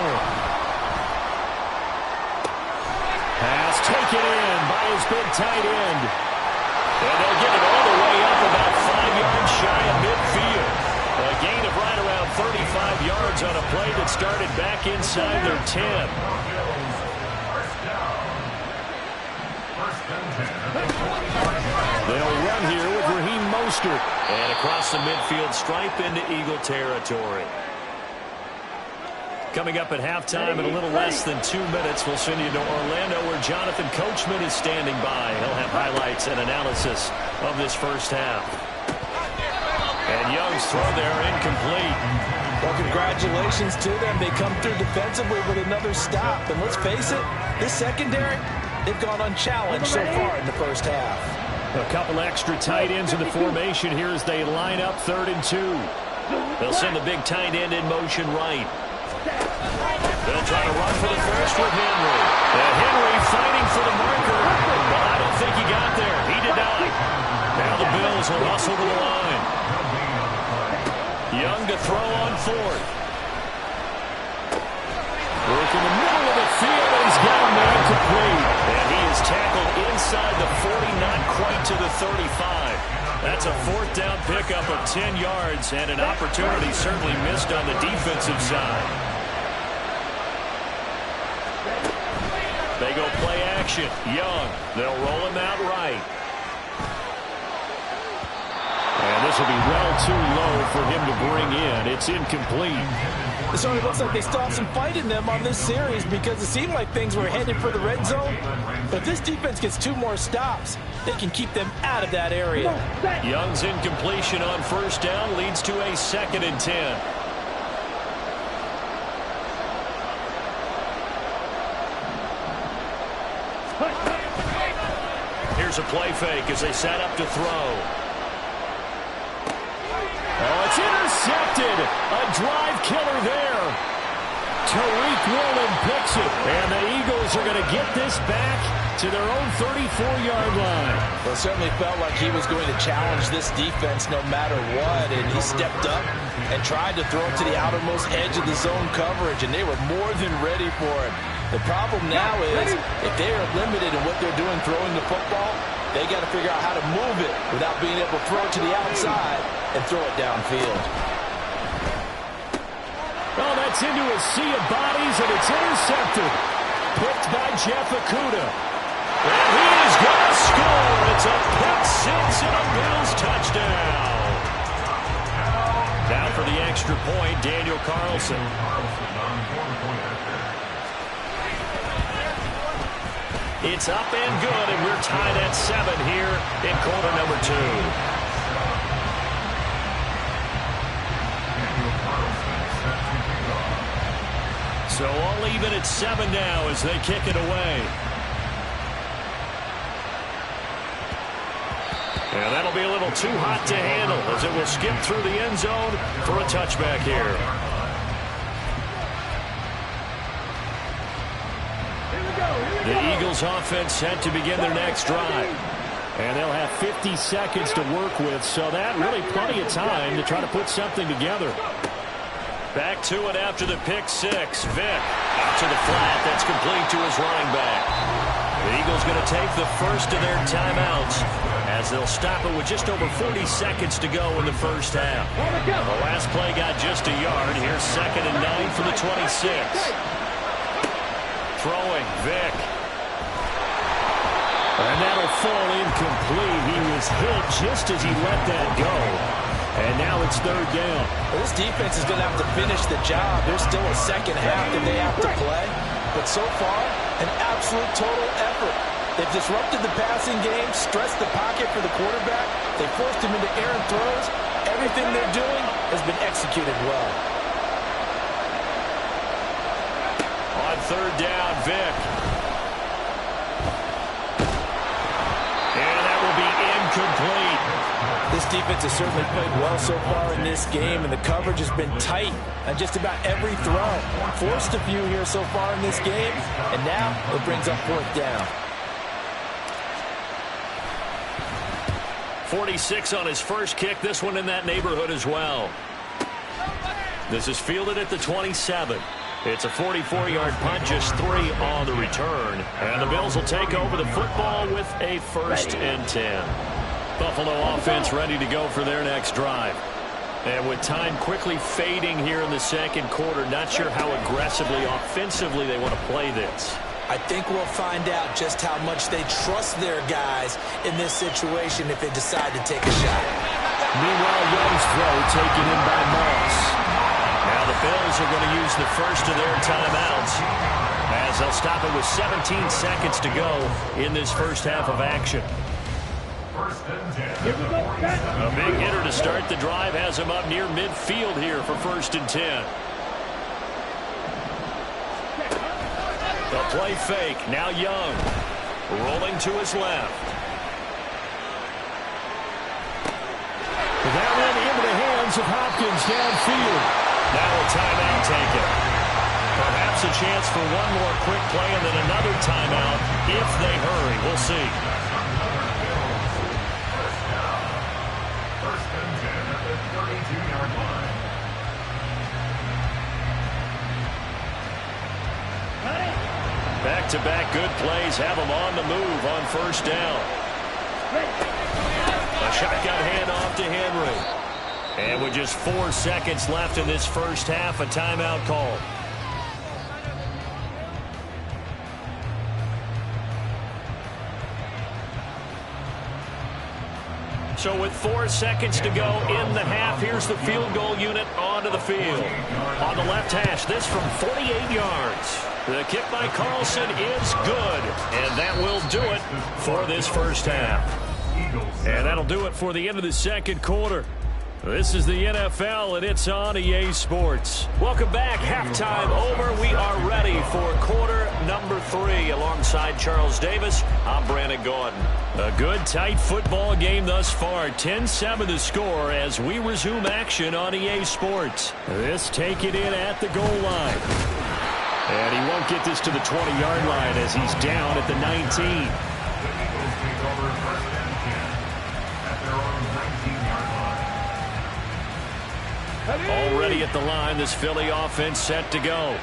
Pass taken in by his big tight end. And they'll get it all the way up about 5 yards shy of midfield. A gain of right around 35 yards on a play that started back inside their 10. They'll run here with Raheem Mostert. And across the midfield stripe into Eagle territory. Coming up at halftime in a little less than 2 minutes, we'll send you to Orlando where Jonathan Coachman is standing by. He'll have highlights and analysis of this first half. And Young's throw there incomplete. Well, congratulations to them. They come through defensively with another stop. And let's face it, this secondary, they've gone unchallenged so far in the first half. A couple extra tight ends in the formation here as they line up 3rd and 2. They'll send the big tight end in motion right. They'll try to run for the first with Henry. Henry fighting for the marker. But I don't think he got there. He did not. Now the Bills will hustle to the line. Young to throw on 4th. Work in the middle of the field, and he's got a man complete. And he is tackled inside the 40, not quite to the 35. That's a 4th down pickup of 10 yards and an opportunity certainly missed on the defensive side. They go play action. Young. They'll roll him out right. And this will be well too low for him to bring in. It's incomplete. It certainly looks like they still have some fight in them on this series because it seemed like things were headed for the red zone. But if this defense gets 2 more stops, they can keep them out of that area. Young's incompletion on 1st down leads to a 2nd and 10. Here's a play fake as they set up to throw. Oh, it's intercepted. A drive killer there. Tariq Woolen picks it. And the Eagles are going to get this back to their own 34-yard line. Well, it certainly felt like he was going to challenge this defense no matter what. And he stepped up and tried to throw it to the outermost edge of the zone coverage. And they were more than ready for it. The problem now is if they are limited in what they're doing throwing the football, they got to figure out how to move it without being able to throw it to the outside and throw it downfield. Oh, that's into a sea of bodies, and it's intercepted. Picked by Jeff Okudah. And he is going to score. It's a pick six and a Bills touchdown. Now for the extra point, Daniel Carlson. It's up and good, and we're tied at 7 here in quarter number 2. So all even at 7 now as they kick it away. And that'll be a little too hot to handle as it will skip through the end zone for a touchback here. The Eagles offense set to begin their next drive. And they'll have 50 seconds to work with, so that really plenty of time to try to put something together. Back to it after the pick six. Vick out to the flat. That's complete to his running back. The Eagles going to take the first of their timeouts as they'll stop it with just over 40 seconds to go in the first half. The last play got just a yard. Here's 2nd and 9 from the 26. Throwing, Vick. And that'll fall incomplete. He was hit just as he let that go. And now it's 3rd down. Well, this defense is going to have to finish the job. There's still a second half that they have to play. But so far, an absolute total effort. They've disrupted the passing game, stressed the pocket for the quarterback. They forced him into errant throws. Everything they're doing has been executed well. On 3rd down, Vick. And that will be incomplete. This defense has certainly played well so far in this game, and the coverage has been tight on just about every throw. Forced a few here so far in this game, and now it brings up 4th down. 46 on his first kick. This one in that neighborhood as well. This is fielded at the 27. It's a 44-yard punt, just 3 on the return. And the Bills will take over the football with a 1st and 10. Buffalo offense ready to go for their next drive. And with time quickly fading here in the second quarter, not sure how aggressively, offensively they want to play this. I think we'll find out just how much they trust their guys in this situation if they decide to take a shot. Meanwhile, Young's throw taken in by Moss. Now the Bills are going to use the first of their timeouts as they'll stop it with 17 seconds to go in this first half of action. A big hitter to start the drive has him up near midfield here for 1st and 10. The play fake. Now Young rolling to his left. That went into the hands of Hopkins downfield. Now a timeout taken. Perhaps a chance for one more quick play and then another timeout if they hurry. We'll see. Back-to-back good plays have them on the move on 1st down. A shotgun handoff to Henry. And with just 4 seconds left in this first half, a timeout call. So with 4 seconds to go in the half, here's the field goal unit onto the field. On the left hash, this from 48 yards. The kick by Carlson is good, and that will do it for this first half. And that'll do it for the end of the second quarter. This is the NFL, and it's on EA Sports. Welcome back. Halftime over. We are ready for quarter number 3. Alongside Charles Davis, I'm Brandon Gordon. A good, tight football game thus far. 10-7 the score as we resume action on EA Sports. This taken in at the goal line. And he won't get this to the 20-yard line as he's down at the 19. Already at the line, this Philly offense set to go.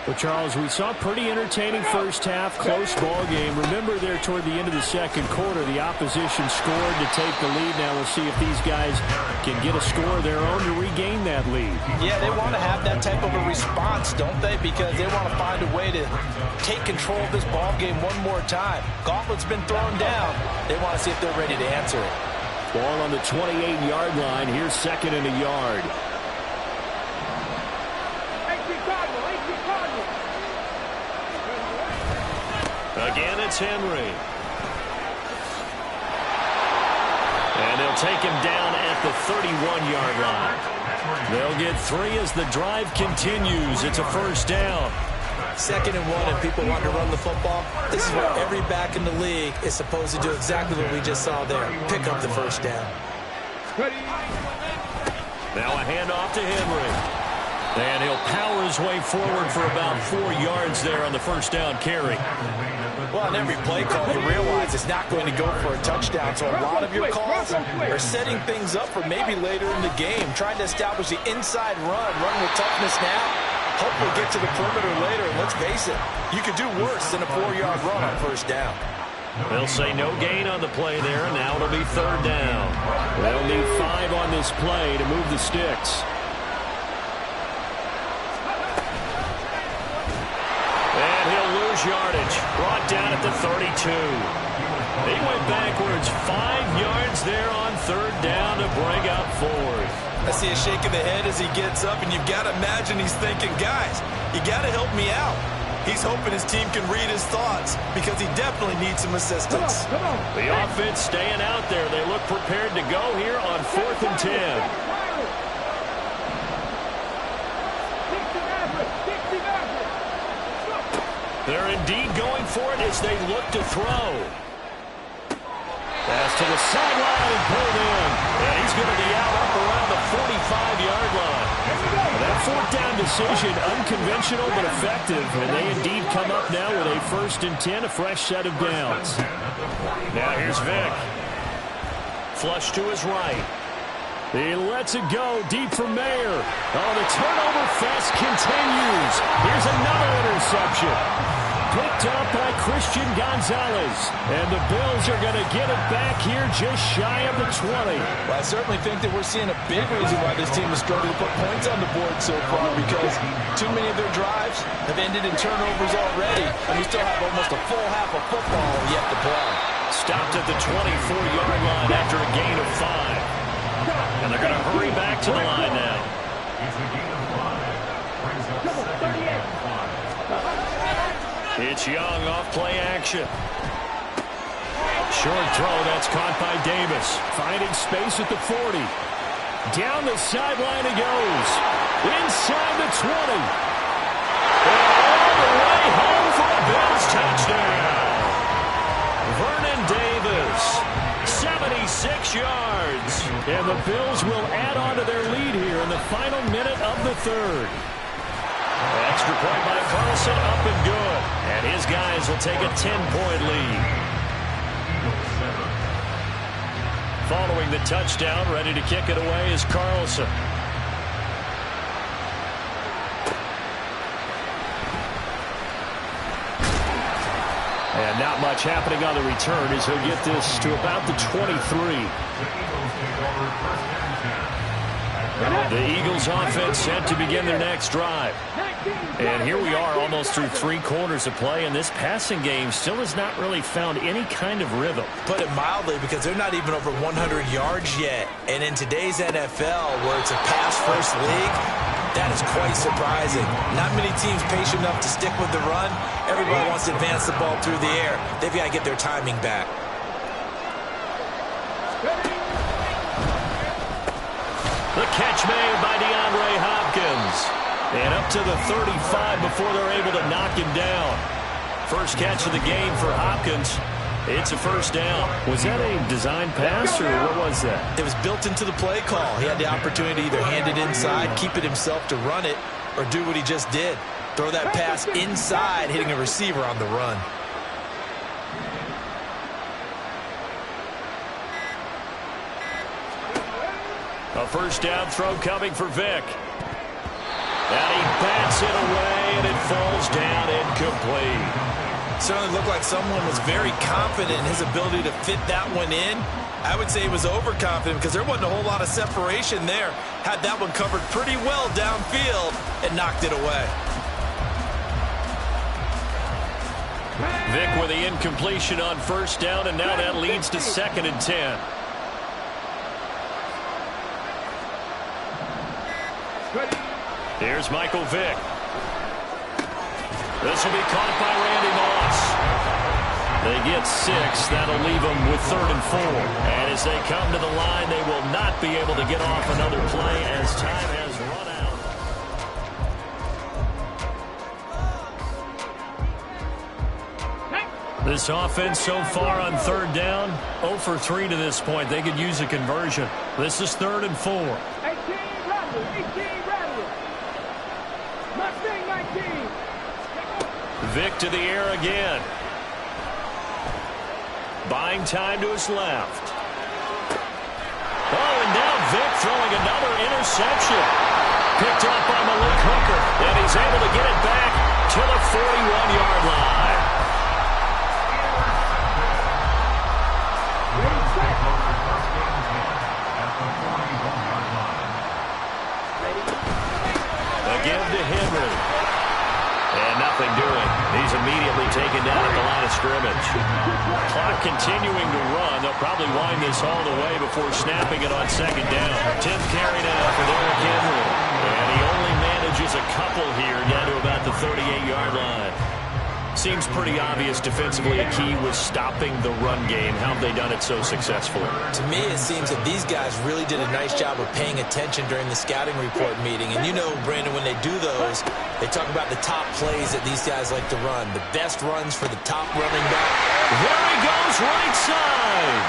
Well, Charles, we saw a pretty entertaining first half, close ball game. Remember there toward the end of the second quarter, the opposition scored to take the lead. Now we'll see if these guys can get a score of their own to regain that lead. Yeah, they want to have that type of a response, don't they? Because they want to find a way to take control of this ball game one more time. Gauntlet's been thrown down. They want to see if they're ready to answer it. Ball on the 28-yard line. Here's 2nd and a yard. Again, it's Henry. And they'll take him down at the 31-yard line. They'll get 3 as the drive continues. It's a first down. 2nd and 1, and people want to run the football. This is where every back in the league is supposed to do exactly what we just saw there. Pick up the first down. Now a handoff to Henry. And he'll power his way forward for about 4 yards there on the first down carry. Well, on every play call, you realize it's not going to go for a touchdown. So a lot of your calls are setting things up for maybe later in the game, trying to establish the inside run with toughness now. Hopefully get to the perimeter later. And let's face it, you could do worse than a 4-yard run on first down. They'll say no gain on the play there, and now it'll be 3rd down. They'll need 5 on this play to move the sticks. And he'll lose yardage. Brought down at the 32. He went backwards 5 yards there on 3rd down to bring up 4th. I see a shake of the head as he gets up, and you've got to imagine he's thinking, guys, you got to help me out. He's hoping his team can read his thoughts because he definitely needs some assistance. The offense staying out there. They look prepared to go here on 4th and 10. They're indeed going for it as they look to throw. Pass to the sideline and pulled in. And he's going to be out up around the 45-yard line. That 4th down decision, unconventional but effective. And they indeed come up now with a 1st and 10, a fresh set of downs. Now here's Vick. Flush to his right. He lets it go deep for Mayer. Oh, the turnover fest continues. Here's another interception. Picked up by Christian Gonzalez. And the Bills are going to get it back here just shy of the 20. Well, I certainly think that we're seeing a big reason why this team is struggling to put points on the board so far, because too many of their drives have ended in turnovers already, and we still have almost a full half of football yet to play. Stopped at the 24-yard line after a gain of 5. And they're going to hurry back to the line now. It's Young off play action. Short throw, that's caught by Davis. Finding space at the 40. Down the sideline he goes. Inside the 20. And all the way home for a Bills touchdown. Vernon Davis. 76 yards. And the Bills will add on to their lead here in the final minute of the 3rd. Extra point by Carlson, up and good. And his guys will take a 10-point lead. Following the touchdown, ready to kick it away is Carlson. And not much happening on the return as he'll get this to about the 23. The Eagles offense set to begin their next drive. And here we are almost through 3 quarters of play, and this passing game still has not really found any kind of rhythm. Put it mildly, because they're not even over 100 yards yet. And in today's NFL, where it's a pass-first league, that is quite surprising. Not many teams patient enough to stick with the run. Everybody wants to advance the ball through the air. They've got to get their timing back. The catch made by DeAndre Hopkins. And up to the 35 before they're able to knock him down. First catch of the game for Hopkins. It's a first down. Was that a design pass, or what was that? It was built into the play call. He had the opportunity to either hand it inside, keep it himself to run it, or do what he just did. Throw that pass inside, hitting a receiver on the run. A first down throw coming for Vick. And he bats it away, and it falls down incomplete. Certainly looked like someone was very confident in his ability to fit that one in. I would say he was overconfident because there wasn't a whole lot of separation there. Had that one covered pretty well downfield and knocked it away. Vick with the incompletion on first down, and now that leads to 2nd and 10. Here's Michael Vick. This will be caught by Randy Moss. They get 6. That'll leave them with 3rd and 4. And as they come to the line, they will not be able to get off another play as time has run out. This offense so far on 3rd down, 0 for 3 to this point. They could use a conversion. This is 3rd and 4. 18 Rattler. Mustang 19. Vic to the air again. Buying time to his left. Oh, and now Vic throwing another interception. Picked up by Malik Hooker. And he's able to get it back to the 41-yard line. Again to Henry. And nothing doing. He's immediately taken down at the line of scrimmage. Clock continuing to run. They'll probably wind this all the way before snapping it on 2nd down. 10th carry now for Derrick Henry. And he only manages a couple here down to about the 38-yard line. Seems pretty obvious defensively a key was stopping the run game. How have they done it so successfully? To me, it seems that these guys really did a nice job of paying attention during the scouting report meeting. And you know, Brandon, when they do those, they talk about the top plays that these guys like to run. The best runs for the top running back. There he goes, right side.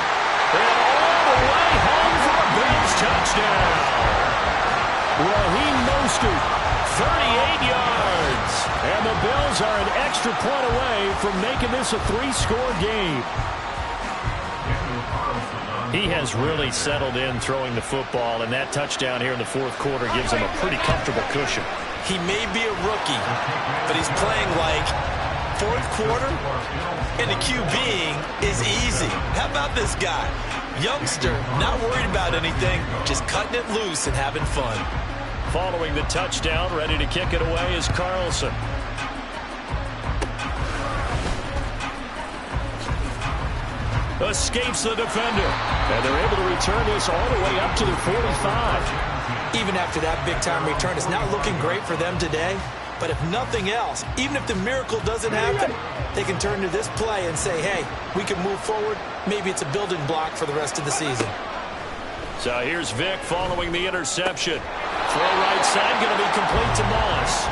And all the way home for a Bills touchdown. Well, he mostered 38 yards. And the Bills are an extra point away from making this a 3-score game. He has really settled in throwing the football, and that touchdown here in the 4th quarter gives him a pretty comfortable cushion. He may be a rookie, but he's playing like 4th quarter, and the QBing is easy. How about this guy? Youngster, not worried about anything, just cutting it loose and having fun. Following the touchdown, ready to kick it away is Carlson. Escapes the defender. And they're able to return this all the way up to the 45. Even after that big-time return, it's not looking great for them today. But if nothing else, even if the miracle doesn't happen, they can turn to this play and say, hey, we can move forward. Maybe it's a building block for the rest of the season. So here's Vic following the interception. Throw right side, going to be complete to Moss.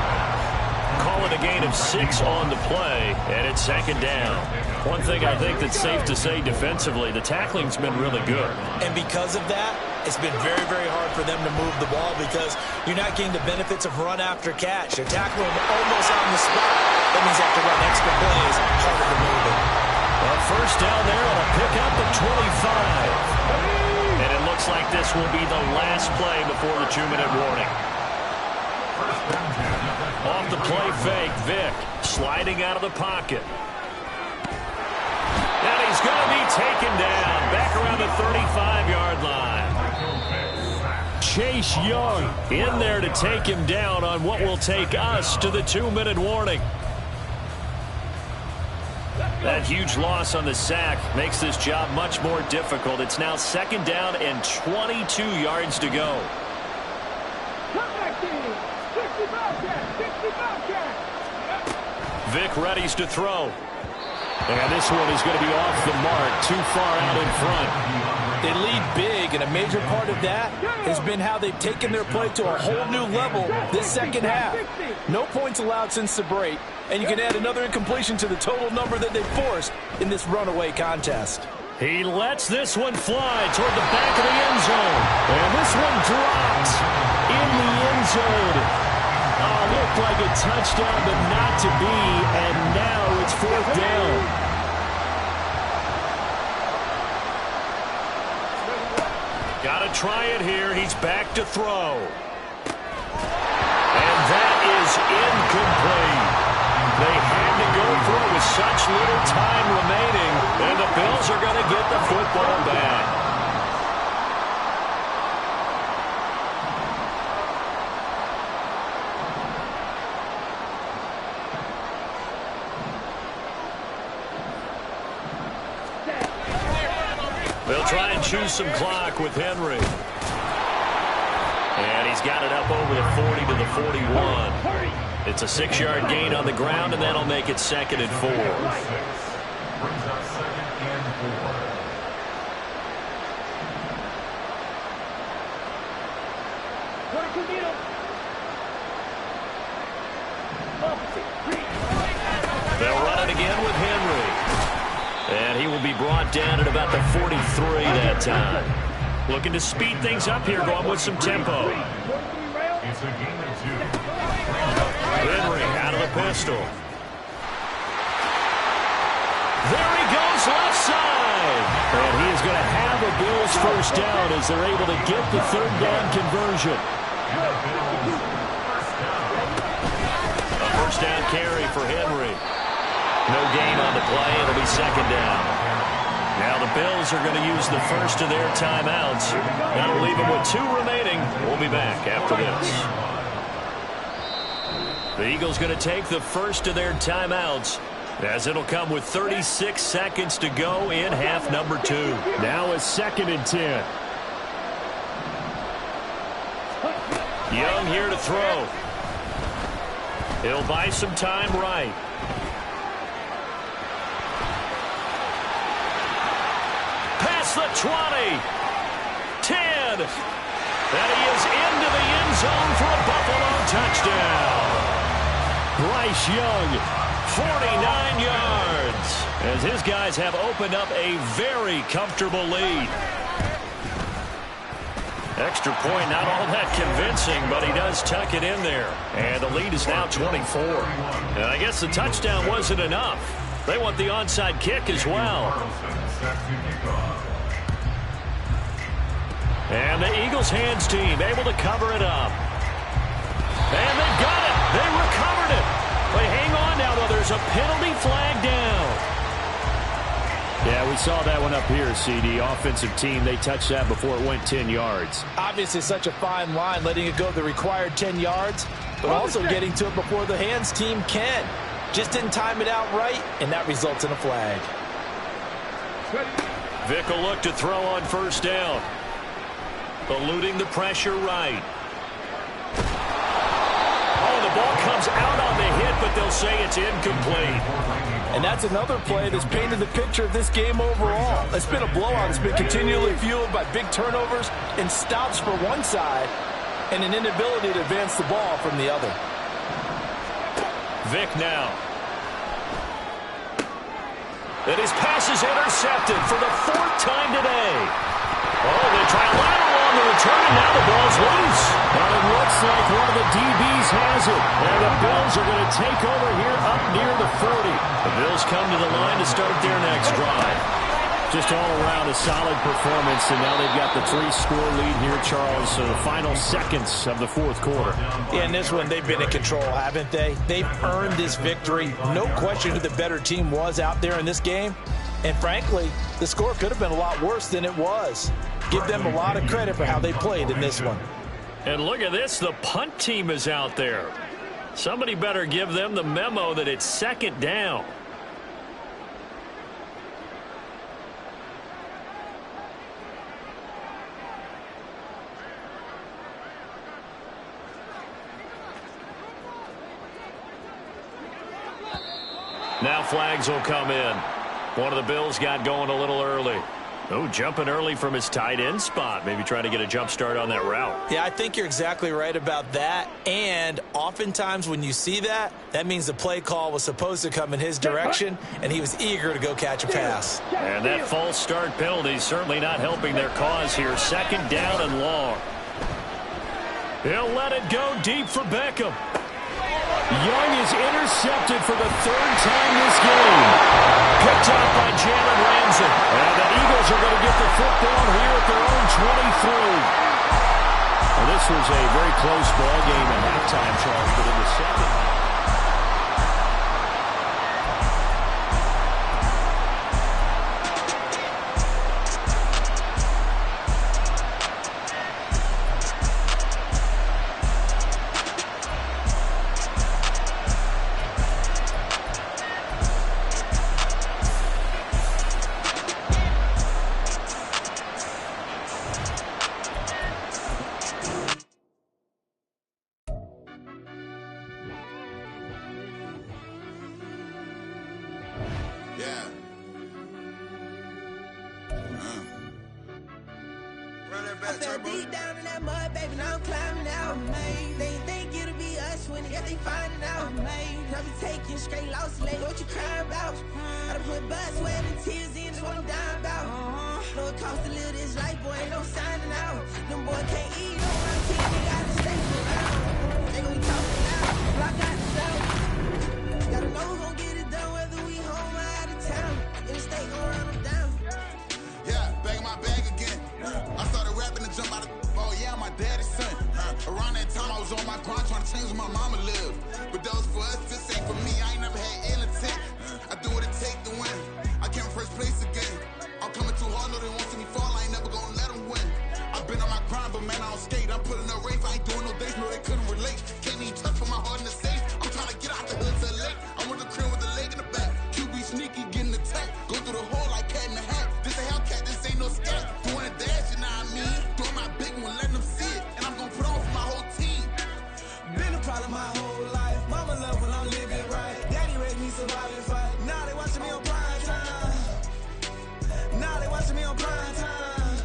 Call it a gain of 6 on the play, and it's 2nd down. One thing I think that's safe to say defensively, the tackling's been really good. And because of that, it's been very, very hard for them to move the ball because you're not getting the benefits of run after catch. They're tackling almost on the spot. That means you have to run extra plays, harder to move it. Well, 1st down there on a pickup at 25. And it looks like this will be the last play before the 2-minute warning. Off the play fake, Vic sliding out of the pocket. And he's going to be taken down back around the 35-yard line. Chase Young in there to take him down on what will take us to the 2-minute warning. That huge loss on the sack makes this job much more difficult. It's now 2nd down and 22 yards to go. Vic readies to throw. And this one is going to be off the mark, too far out in front. They lead big, and a major part of that has been how they've taken their play to a whole new level this 2nd half. No points allowed since the break, and you can add another incompletion to the total number that they forced in this runaway contest. He lets this one fly toward the back of the end zone. And this one drops in the end zone. Oh, looked like a touchdown, but not to be, and now it's 4th down. Got to try it here. He's back to throw. And that is incomplete. They had to go for it with such little time remaining, and the Bills are going to get the football back. They'll try and choose some clock with Henry. And he's got it up over the 40 to the 41. It's a 6-yard gain on the ground, and that'll make it 2nd and 4. brings up 2nd and 4. They'll run it again with Henry. And he will be brought down at about the 43 that time. Looking to speed things up here, going with some tempo. It's a gain of 2. Henry out of the pistol. There he goes left side. And he is going to have a Bills first down as they're able to get the third down conversion. A first down carry for Henry. No gain on the play. It'll be second down. Now the Bills are going to use the first of their timeouts. That'll leave them with 2 remaining. We'll be back after this. The Eagles going to take the first of their timeouts, as it'll come with 36 seconds to go in half number 2. Now a 2nd and 10. Young here to throw. He'll buy some time right. Past the 20. 10. And he is into the end zone for a Buffalo touchdown. Bryce Young, 49 yards, as his guys have opened up a very comfortable lead. Extra point, not all that convincing, but he does tuck it in there. And the lead is now 24. And I guess the touchdown wasn't enough. They want the onside kick as well. And the Eagles hands team able to cover it up. And they got it. They recovered it. They hang on now, though. There's a penalty flag down. Yeah, we saw that one up here, CD. Offensive team, they touched that before it went 10 yards. Obviously such a fine line, letting it go the required 10 yards, but also getting to it before the hands team can. Just didn't time it out right, and that results in a flag. Vick will look to throw on first down. Eluding the pressure right. Oh, the ball comes out on the hit, but they'll say it's incomplete. And that's another play that's painted the picture of this game overall. It's been a blowout. It's been continually fueled by big turnovers and stops for one side and an inability to advance the ball from the other. Vick now. And his pass is intercepted for the 4th time today. Oh, they try a lateral on the return, and now the ball's loose. And it looks like one of the DBs has it. And the Bills are going to take over here up near the 40. The Bills come to the line to start their next drive. Just all around a solid performance, and now they've got the 3-score lead here, Charles. So the final seconds of the 4th quarter. Yeah, in this one, they've been in control, haven't they? They've earned this victory. No question who the better team was out there in this game. And frankly, the score could have been a lot worse than it was. Give them a lot of credit for how they played in this one. And look at this, the punt team is out there. Somebody better give them the memo that it's 2nd down. Now flags will come in. One of the Bills got going a little early. Oh, jumping early from his tight end spot. Maybe trying to get a jump start on that route. Yeah, I think you're exactly right about that. And oftentimes when you see that, that means the play call was supposed to come in his direction, and he was eager to go catch a pass. And that false start penalty is certainly not helping their cause here. 2nd down and long. He'll let it go deep for Beckham. Young is intercepted for the 3rd time this game. Picked up by Jalen Ramsey. And the Eagles are going to get the football here at their own 23. Well, this was a very close ball game at halftime, Charles, but in the second. I fell deep down in that mud, baby, now I'm climbing out. They think it'll be us when they finding out. I be taking straight losses, lady, what you crying about? I done put bus, sweat, and tears in, that's what I'm dying about. Know it costs to live this life, boy, ain't no signing out. Them boy can't eat on my team, they gotta stay around. They gon' be talking loud, block out the sound. Gotta know who gon' get it done, whether we home or out of town. In the state, gon' run them down. Yeah, back in my bag again. I started rapping and jump out of oh yeah, my daddy's son. Around that time I was on my grind trying to change where my mama lived. But that was for us, this ain't for me. I ain't never had ill intent. I do what it take to win. I came in first place again. I'm coming too hard, no they won't see me fall. I ain't never gonna let them win. I've been on my grind, but man I don't skate. I'm putting up race, I ain't doing no dates, no they couldn't relate. Can't even touch for my heart in the safe. I'm trying to get out the hood to the lake. I want the crib with the leg in the back. QB sneaky, getting attacked. Go through the hole like cat in the hat. This a Hellcat, this ain't no scat. Doing a dash, you know what I mean? Doing my big one, letting them see it. And I'm gonna put on for my whole team. Been a problem my whole life. Mama love when I'm living right. Daddy raised me survive and fight. Now they watching me on prime time. Now they watching me on prime time.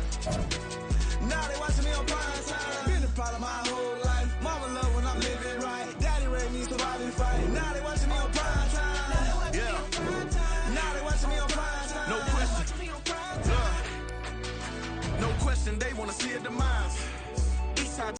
Now they watching me on prime time. Been a problem my whole life. Mama love when I'm living right. Daddy raised me survive and fight. Now they watching me on prime time. Yeah. Now they watching me on prime time. No question. No question, they wanna see a demise.